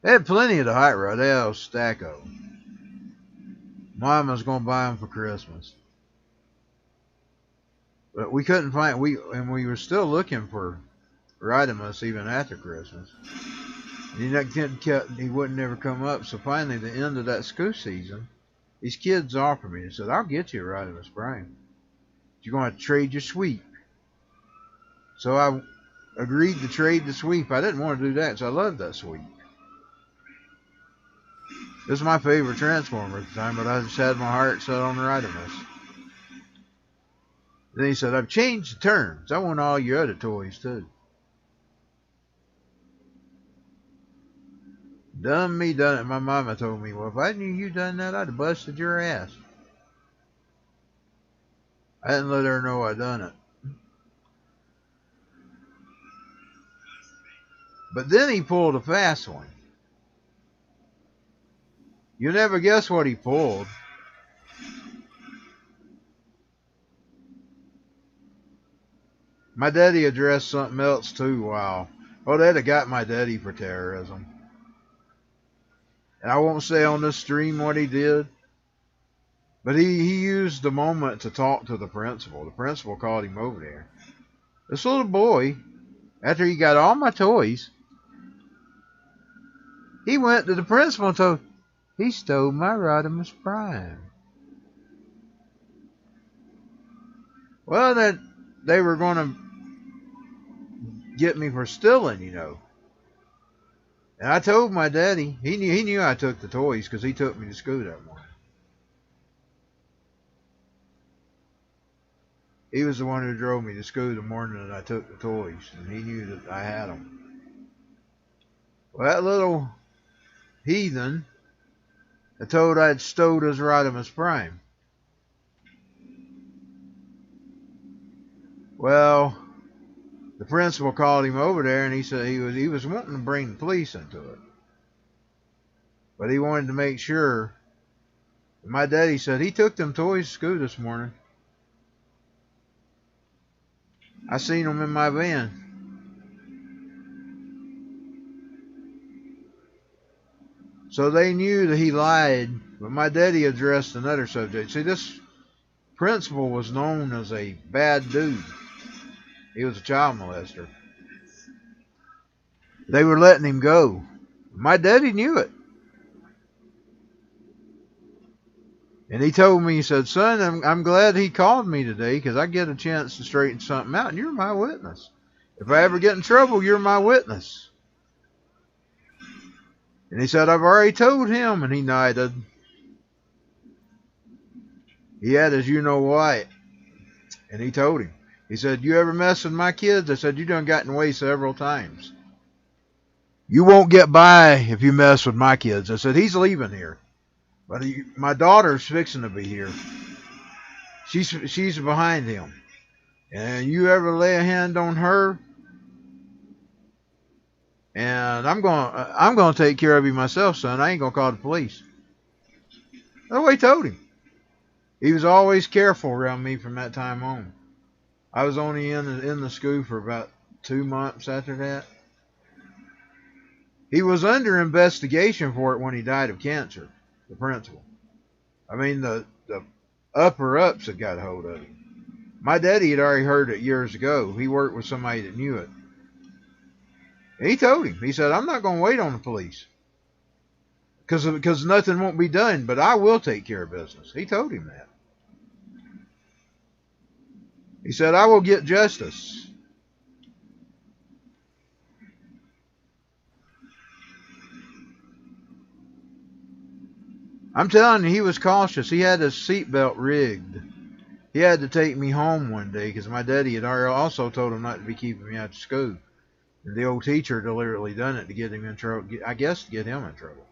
They had plenty of the Hot Rod. They had a stack of them. Mama's going to buy them for Christmas. But we couldn't find, we were still looking for Rodimus even after Christmas. He wouldn't never come up. So finally, the end of that school season, these kids offered me. They said, I'll get you a Rodimus Prime. You're going to trade your sweep. So I agreed to trade the sweep. I didn't want to do that, so I loved that sweep. This is my favorite Transformer at the time, but I just had my heart set on Rodimus. Then he said, I've changed the terms. I want all your other toys, too. Done me, done it. My mama told me, well, if I knew you done that, I'd have busted your ass. I didn't let her know I done it. But then he pulled a fast one. You never guess what he pulled. My daddy addressed something else too. Wow. Oh, they'd have got my daddy for terrorism. And I won't say on this stream what he did. But he used the moment to talk to the principal. The principal called him over there. This little boy After he got all my toys, he went to the principal and told, he stole my Rodimus Prime. Well, that they were going to get me for stealing, you know. And I told my daddy, he knew I took the toys because he took me to school that morning. He was the one who drove me to school the morning that I took the toys, and he knew that I had them. Well, that little heathen had told I'd stole his Rodimus Prime. Well, the principal called him over there, and he said he was wanting to bring the police into it, but he wanted to make sure. My daddy said he took them toys to school this morning. I seen them in my van. So they knew that he lied, but my daddy addressed another subject. See, this principal was known as a bad dude. He was a child molester. They were letting him go. My daddy knew it. And he told me, he said, son, I'm glad he called me today because I get a chance to straighten something out, and you're my witness. If I ever get in trouble, you're my witness. And he said, I've already told him, and he nodded. He had his you-know-what, and he told him. He said, you ever mess with my kids? I said, you done got in the way several times. You won't get by if you mess with my kids. I said, he's leaving here. But my daughter's fixing to be here. She's behind him. And you ever lay a hand on her, and I'm gonna take care of you myself, son. I ain't gonna call the police. That's what he told him. He was always careful around me from that time on. I was only in the school for about 2 months after that. He was under investigation for it when he died of cancer, the principal. I mean, the upper-ups had got a hold of him. My daddy had already heard it years ago. He worked with somebody that knew it. And he told him, he said, I'm not going to wait on the police because nothing won't be done, but I will take care of business. He told him that. He said, I will get justice. I'm telling you, he was cautious. He had his seatbelt rigged. He had to take me home one day because my daddy had also told him not to be keeping me out of school. And the old teacher deliberately done it to get him in trouble. I guess to get him in trouble.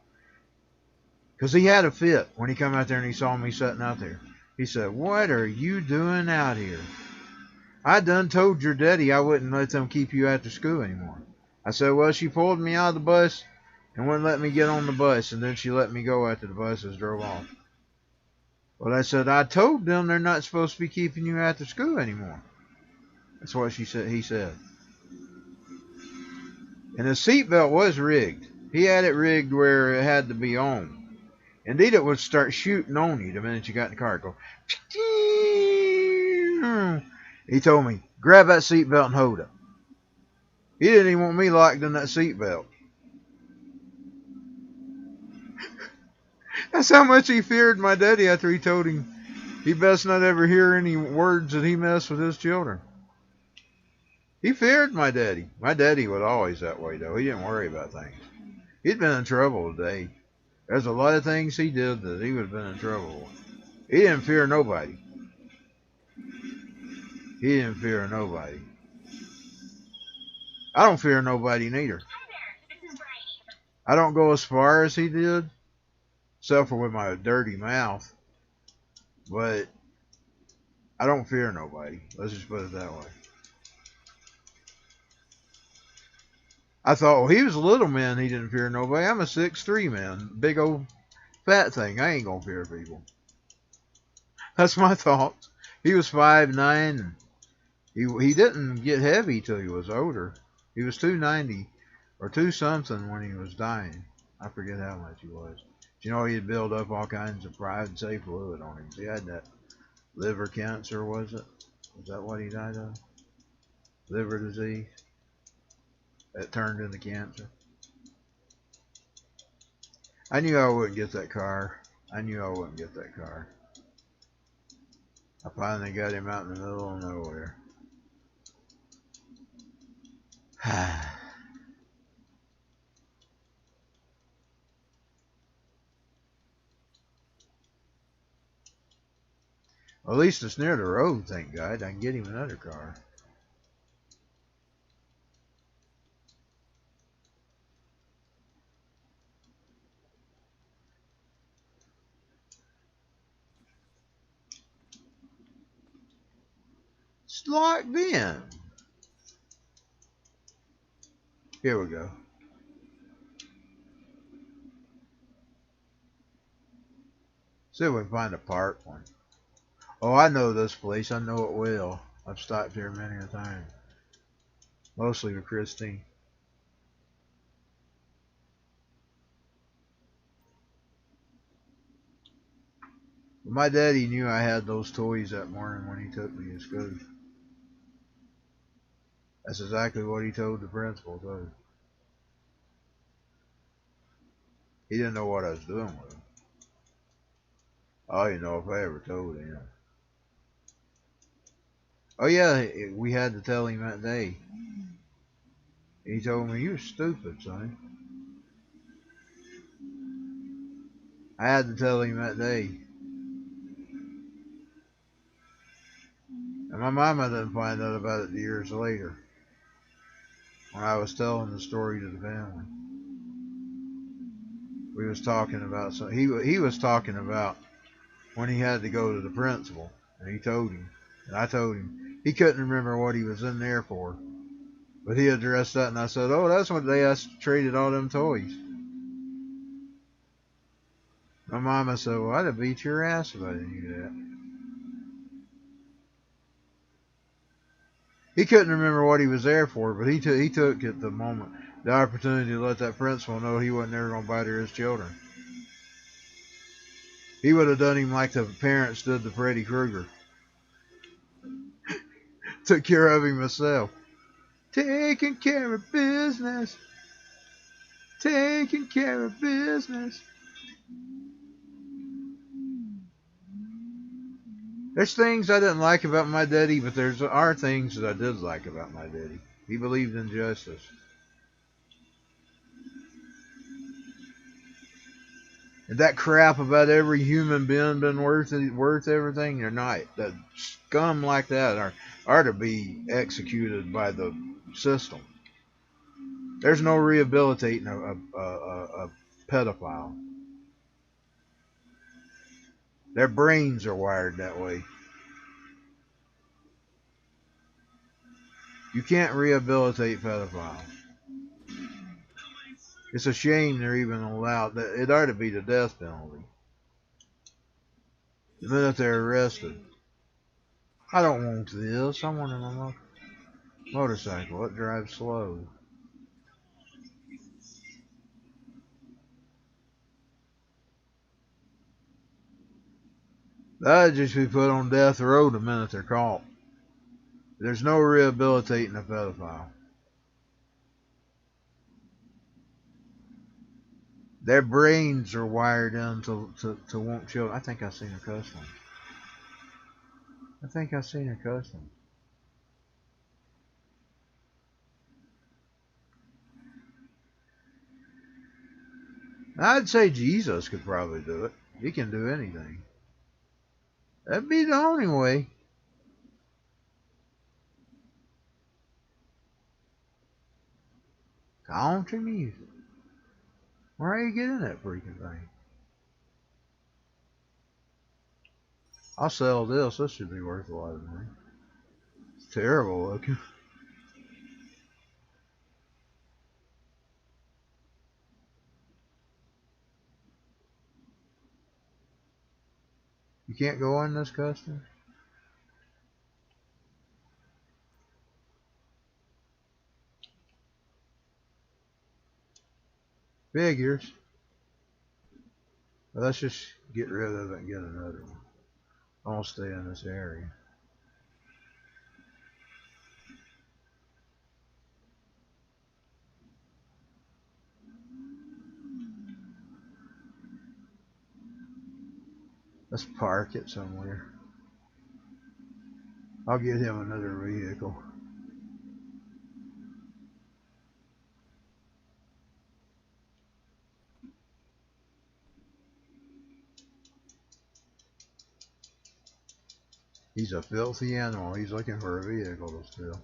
Because he had a fit when he come out there and he saw me sitting out there. He said, what are you doing out here? I done told your daddy I wouldn't let them keep you after school anymore. I said, well, she pulled me out of the bus and wouldn't let me get on the bus, and then she let me go after the buses drove off. Well, I said, I told them they're not supposed to be keeping you after school anymore. That's what she said. He said. And his seatbelt was rigged. He had it rigged where it had to be on. Indeed, it would start shooting on you the minute you got in the car. Go. He told me, grab that seatbelt and hold it. He didn't even want me locked in that seatbelt. That's how much he feared my daddy after he told him he best not ever hear any words that he messed with his children. He feared my daddy. My daddy was always that way, though. He didn't worry about things. He'd been in trouble today. There's a lot of things he did that he would have been in trouble with. He didn't fear nobody. He didn't fear nobody. I don't fear nobody neither. I don't go as far as he did, except for with my dirty mouth. But I don't fear nobody. Let's just put it that way. I thought, well, he was a little man. He didn't fear nobody. I'm a 6'3" man. Big old fat thing. I ain't going to fear people. That's my thoughts. He was 5'9". He didn't get heavy till he was older. He was 290 or 2 something when he was dying. I forget how much he was. You know, he had built up all kinds of pride safe fluid on him. He had that liver cancer, was it? Was that what he died of? Liver disease? that turned into cancer. I knew I wouldn't get that car. I knew I wouldn't get that car. I finally got him out in the middle of nowhere. Well, at least it's near the road, thank God. I can get him another car. It's locked in. Here we go. See if we can find a park one. Oh, I know this place. I know it well. I've stopped here many a time. Mostly with Christine. But my daddy knew I had those toys that morning when he took me to school. That's exactly what he told the principal, too. He didn't know what I was doing with them. I don't even know if I ever told him. Oh yeah, we had to tell him that day. He told me, "You're stupid, son." I had to tell him that day. And my mama didn't find out about it years later, when I was telling the story to the family. We was talking about, so he was talking about when he had to go to the principal, and he told him, and I told him he couldn't remember what he was in there for, but he addressed that, and I said, "Oh, that's what they traded all them toys." My mama said, "Well, I'd have beat your ass if I didn't do that." He couldn't remember what he was there for, but he took at the moment the opportunity to let that principal know he wasn't ever going to bother his children. He would have done him like the parents did to Freddy Krueger. Took care of him himself. Taking care of business. Taking care of business. There's things I didn't like about my daddy, but there are things that I did like about my daddy. He believed in justice. And that crap about every human being being worth everything, they're not. That scum like that are to be executed by the system. There's no rehabilitating a pedophile. Their brains are wired that way. You can't rehabilitate pedophiles. It's a shame they're even allowed. It ought to be the death penalty the minute they're arrested. I don't want this. I want a motorcycle. It drives slow. That'd just be put on death row the minute they're caught. There's no rehabilitating a pedophile. Their brains are wired in to want children. I think I've seen a cuss one. I think I've seen a cuss one. I'd say Jesus could probably do it. He can do anything. That'd be the only way. Country music. Where are you getting that freaking thing? I'll sell this. This should be worth a lot of money. It's terrible looking. You can't go in this custom? Figures. Well, let's just get rid of it and get another one. I'll stay in this area. Let's park it somewhere. I'll get him another vehicle. He's a filthy animal. He's looking for a vehicle to steal.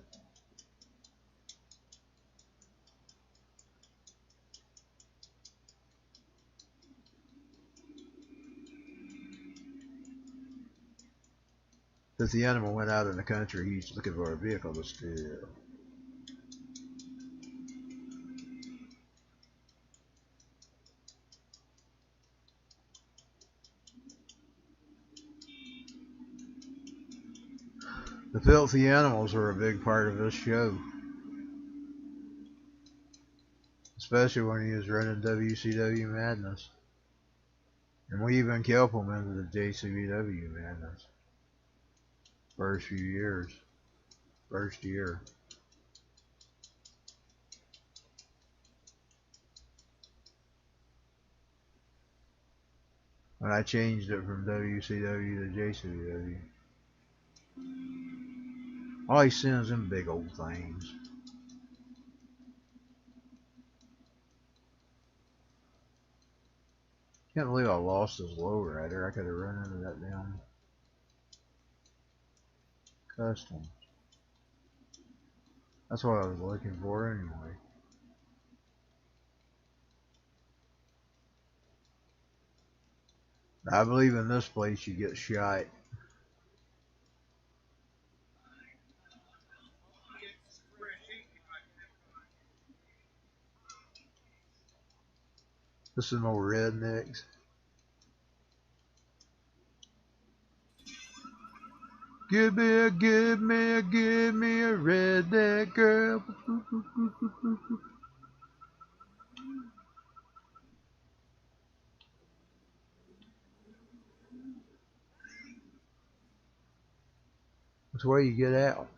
Since the animal went out in the country, he's looking for a vehicle to steal. The filthy animals are a big part of this show. Especially when he was running WCW Madness. And we even kept him into the JCBW Madness. First few years. First year. When I changed it from WCW to JCBW. All he sends them big old things. Can't believe I lost his lowrider. I could have run into that damn custom. That's what I was looking for anyway. I believe in this place you get shot. This is no rednecks. Give me a redneck girl. That's where you get out.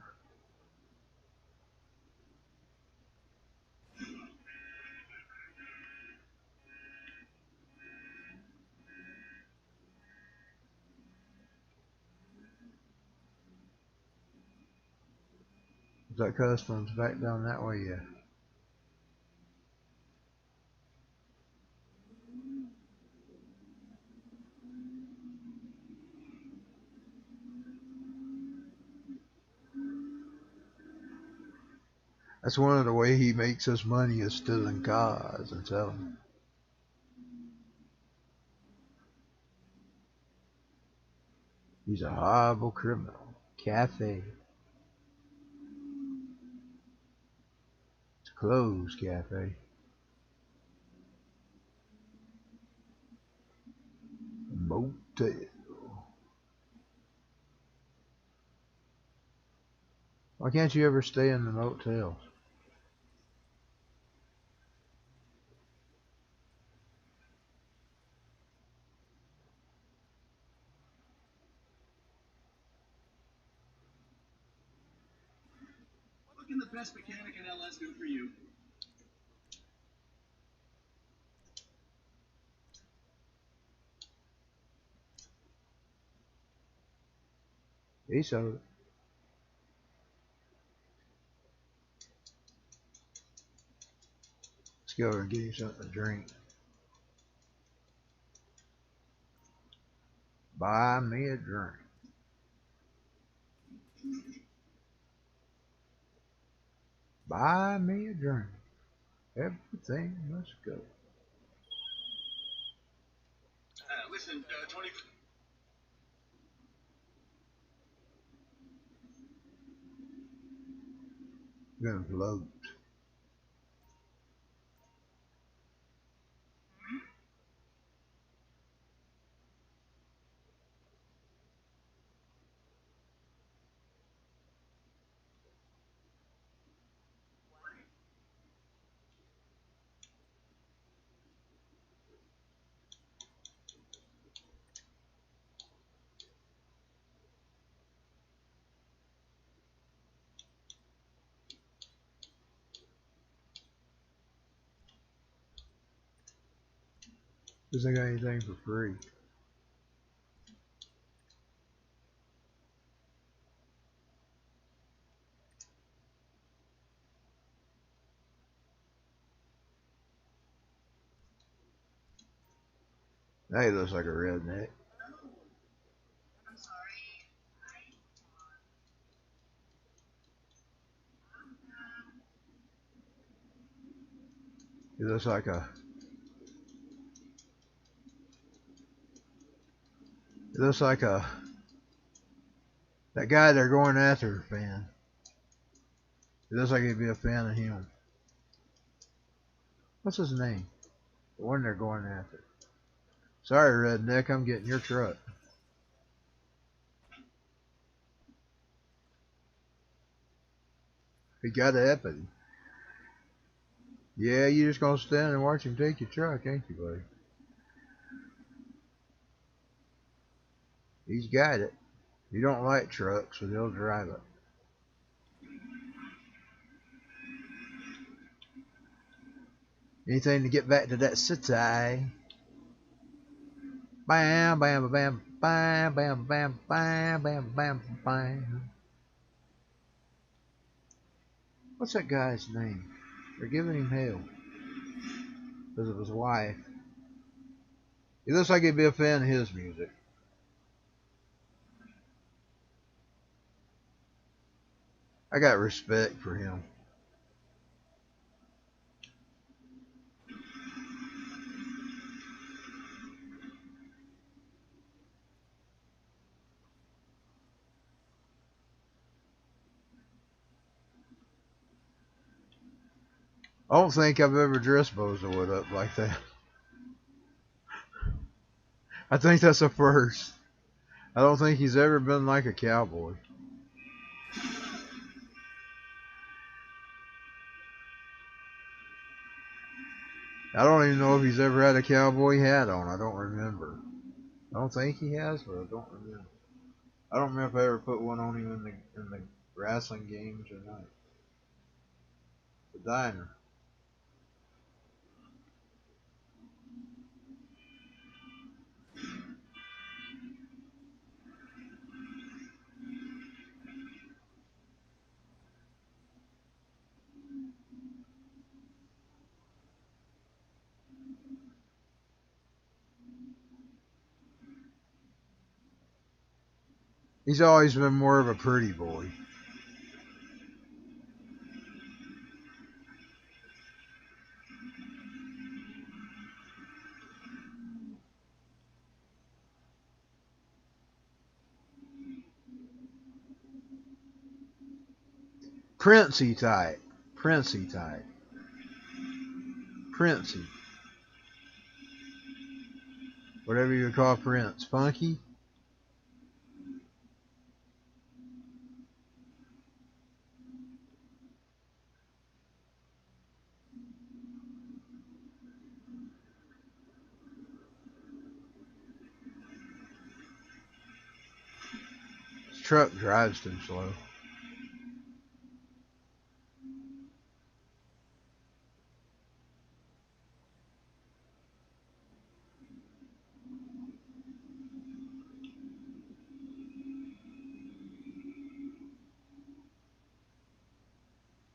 Is that customs back down that way? Yeah. That's one of the way he makes his money is stealing cars and selling them. He's a horrible criminal. Cafe. It's a closed cafe. Motel. Why can't you ever stay in the motels?
What can the best mechanic in LS do for you?
He sold it. Let's go over and get him something to drink. Buy me a drink. Buy me a drink. Everything must go.
Listen, Tony.
We're gonna float. Doesn't got anything for free. Now he looks like a redneck.
I'm sorry.
He looks like a. He looks like a. That guy they're going after fan. He looks like he'd be a fan of him. What's his name? The one they're going after. Sorry, redneck, I'm getting your truck. He got an uppity. Yeah, you just gonna stand and watch him take your truck, ain't you, buddy? He's got it. He don't like trucks, so he'll drive it. Anything to get back to that city. Bam, bam, bam, bam, bam, bam, bam, bam, bam, bam. What's that guy's name? They're giving him hell because of his wife. He looks like he'd be a fan of his music. I got respect for him. I don't think I've ever dressed Bozowood up like that. I think that's a first. I don't think he's ever been like a cowboy. I don't even know if he's ever had a cowboy hat on. I don't remember. I don't think he has, but I don't remember. I don't remember if I ever put one on him in the wrestling games or not. The diner. He's always been more of a pretty boy. Princey type. Princey type. Princey. Whatever you would call Prince. Funky? His truck drives too slow.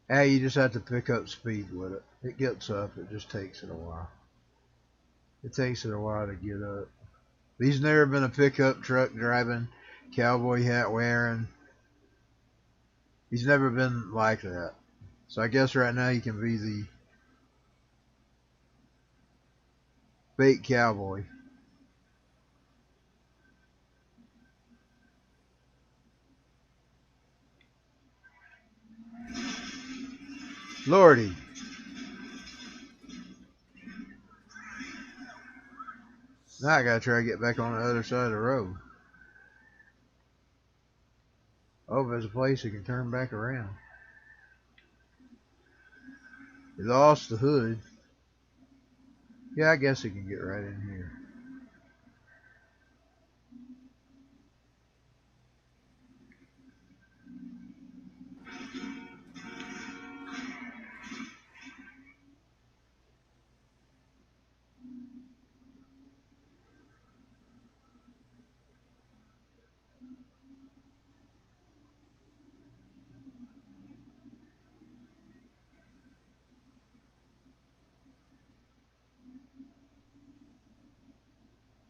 Hey, you just have to pick up speed with it. It gets up, it just takes it a while. It takes it a while to get up. He's never been a pickup truck driving, cowboy hat wearing. He's never been like that. So I guess right now he can be the fake cowboy. Lordy. Now I gotta try to get back on the other side of the road. Oh, there's a place you can turn back around. He lost the hood. Yeah, I guess he can get right in here.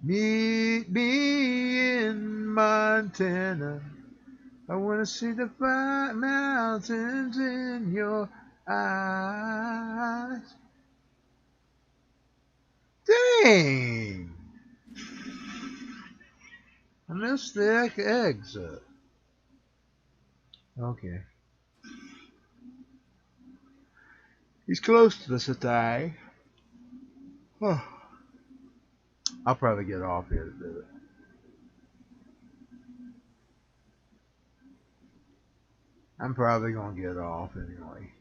Meet me in Montana. I want to see the mountains in your eyes. Dang! I missed the exit. Okay. He's close to the city. Oh. I'll probably get off here to do it. I'm probably going to get off anyway.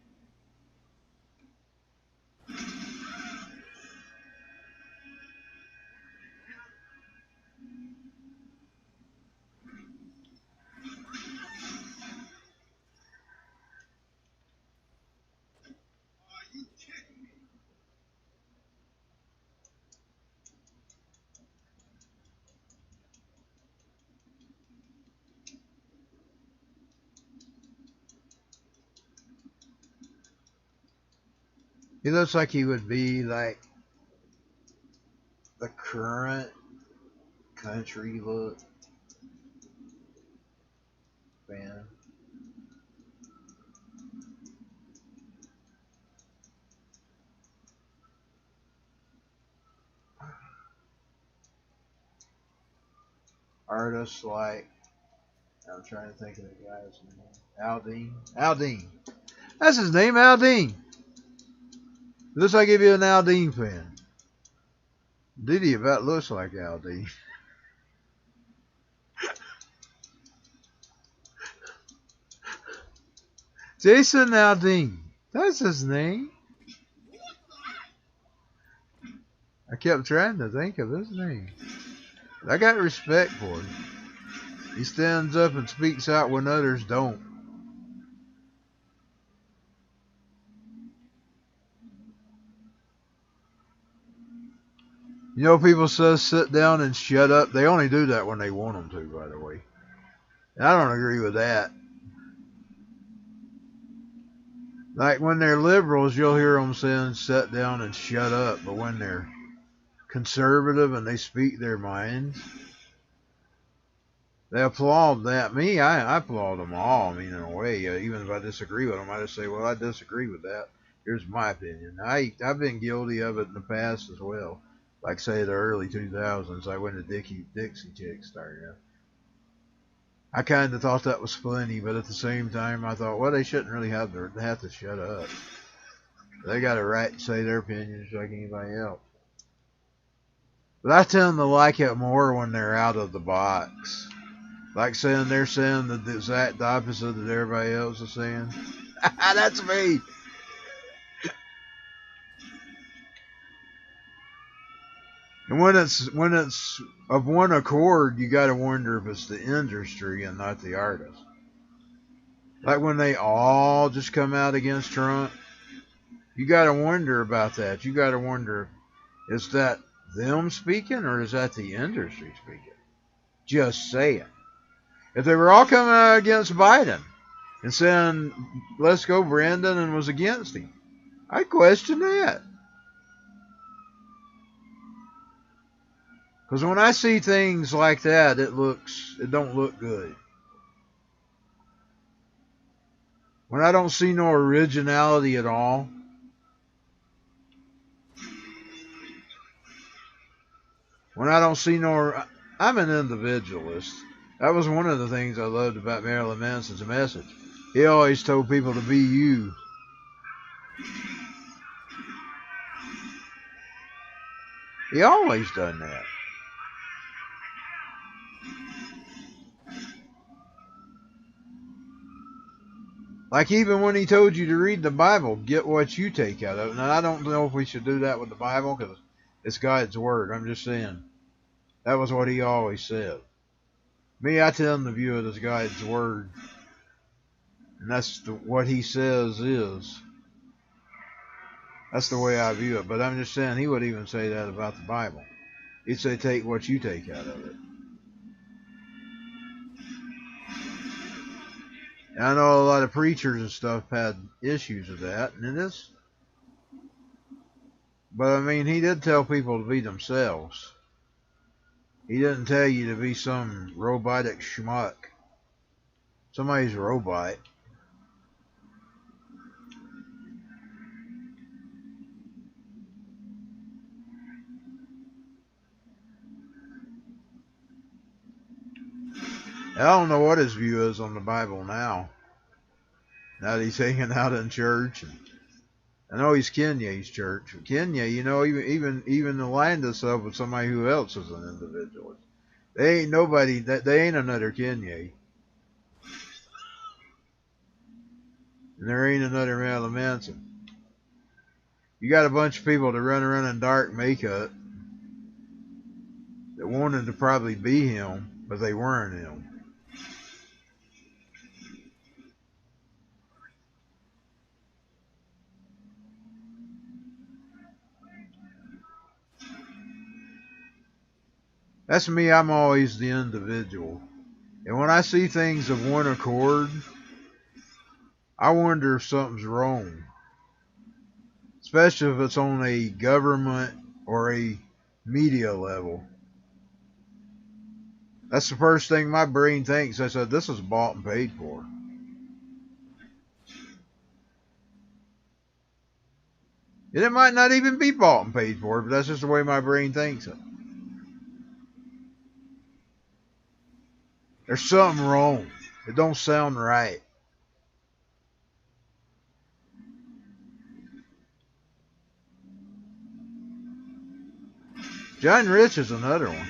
He looks like he would be like the current country look fan. Artists like, I'm trying to think of the guy's name. Aldine. That's his name, Aldine. Looks like he'd be an Aldine fan. Diddy about looks like Aldine. Jason Aldine. That's his name. I kept trying to think of his name. I got respect for him. He stands up and speaks out when others don't. You know, people say sit down and shut up. They only do that when they want them to, by the way. And I don't agree with that. Like when they're liberals, you'll hear them saying sit down and shut up. But when they're conservative and they speak their minds, they applaud that. Me, I applaud them all. I mean, in a way, even if I disagree with them, I just say, well, I disagree with that. Here's my opinion. I've been guilty of it in the past as well. Like, say, the early 2000s, like when the Dixie Chicks started. I kind of thought that was funny, but at the same time, I thought, well, they shouldn't really have to shut up. They got a right to say their opinion just like anybody else. But I tend to like it more when they're out of the box. Like saying they're saying the exact opposite that everybody else is saying. That's me. And when it's of one accord, you got to wonder if it's the industry and not the artist. Like when they all just come out against Trump, you got to wonder about that. You got to wonder, is that them speaking or is that the industry speaking? Just saying. If they were all coming out against Biden and saying, let's go Brandon, and was against him, I'd question that. Because when I see things like that, it don't look good. When I don't see no originality at all, when I don't see I'm an individualist. That was one of the things I loved about Marilyn Manson's message. He always told people to be you. He always done that. Like even when he told you to read the Bible, get what you take out of it. Now, I don't know if we should do that with the Bible because it's God's word. I'm just saying. That was what he always said. Me, I tend to view it as God's word. And that's what he says is. That's the way I view it. But I'm just saying he would even say that about the Bible. He'd say take what you take out of it. And I know a lot of preachers and stuff had issues with that. And it is. But I mean, he did tell people to be themselves. He doesn't tell you to be some robotic schmuck. Somebody's a robot. I don't know what his view is on the Bible now. Now that he's hanging out in church. And I know he's Kenya's church. Kenya, you know, even the land itself with somebody who else is an individualist. They ain't nobody, they ain't another Kenya. And there ain't another Marilyn Manson. You got a bunch of people that run around in dark makeup that wanted to probably be him, but they weren't him. That's me. I'm always the individual. And when I see things of one accord, I wonder if something's wrong. Especially if it's on a government or a media level. That's the first thing my brain thinks. I said, this is bought and paid for. And it might not even be bought and paid for, but that's just the way my brain thinks it. There's something wrong. It don't sound right. John Rich is another one.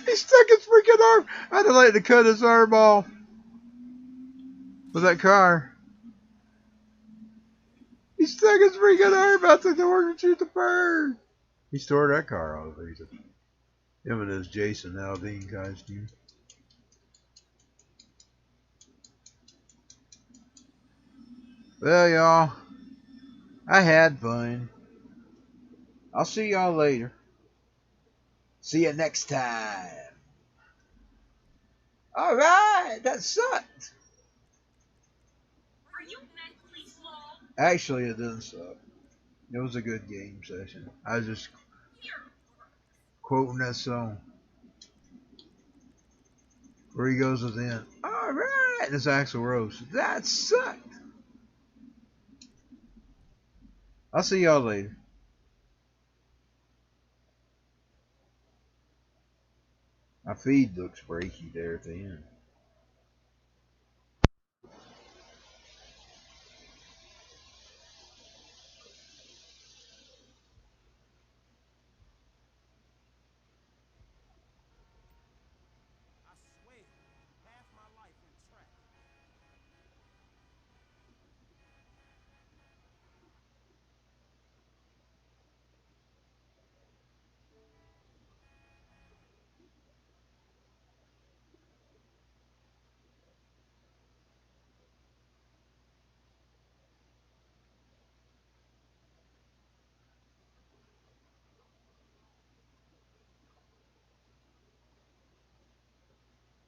He stuck his freaking arm. I'd have liked to cut his arm off with that car. He stuck his freaking arm out the door to shoot the bird. He tore that car off. Him in his Jason Aldean costume. Well, y'all, I had fun. I'll see y'all later. See you next time. Alright, that sucked.
Are you mentally small?
Actually, it didn't suck. It was a good game session. I was just quoting that song. Where he goes at the end. Alright, and it's Axl Rose. That sucked. I'll see y'all later. My feed looks breaky there at the end.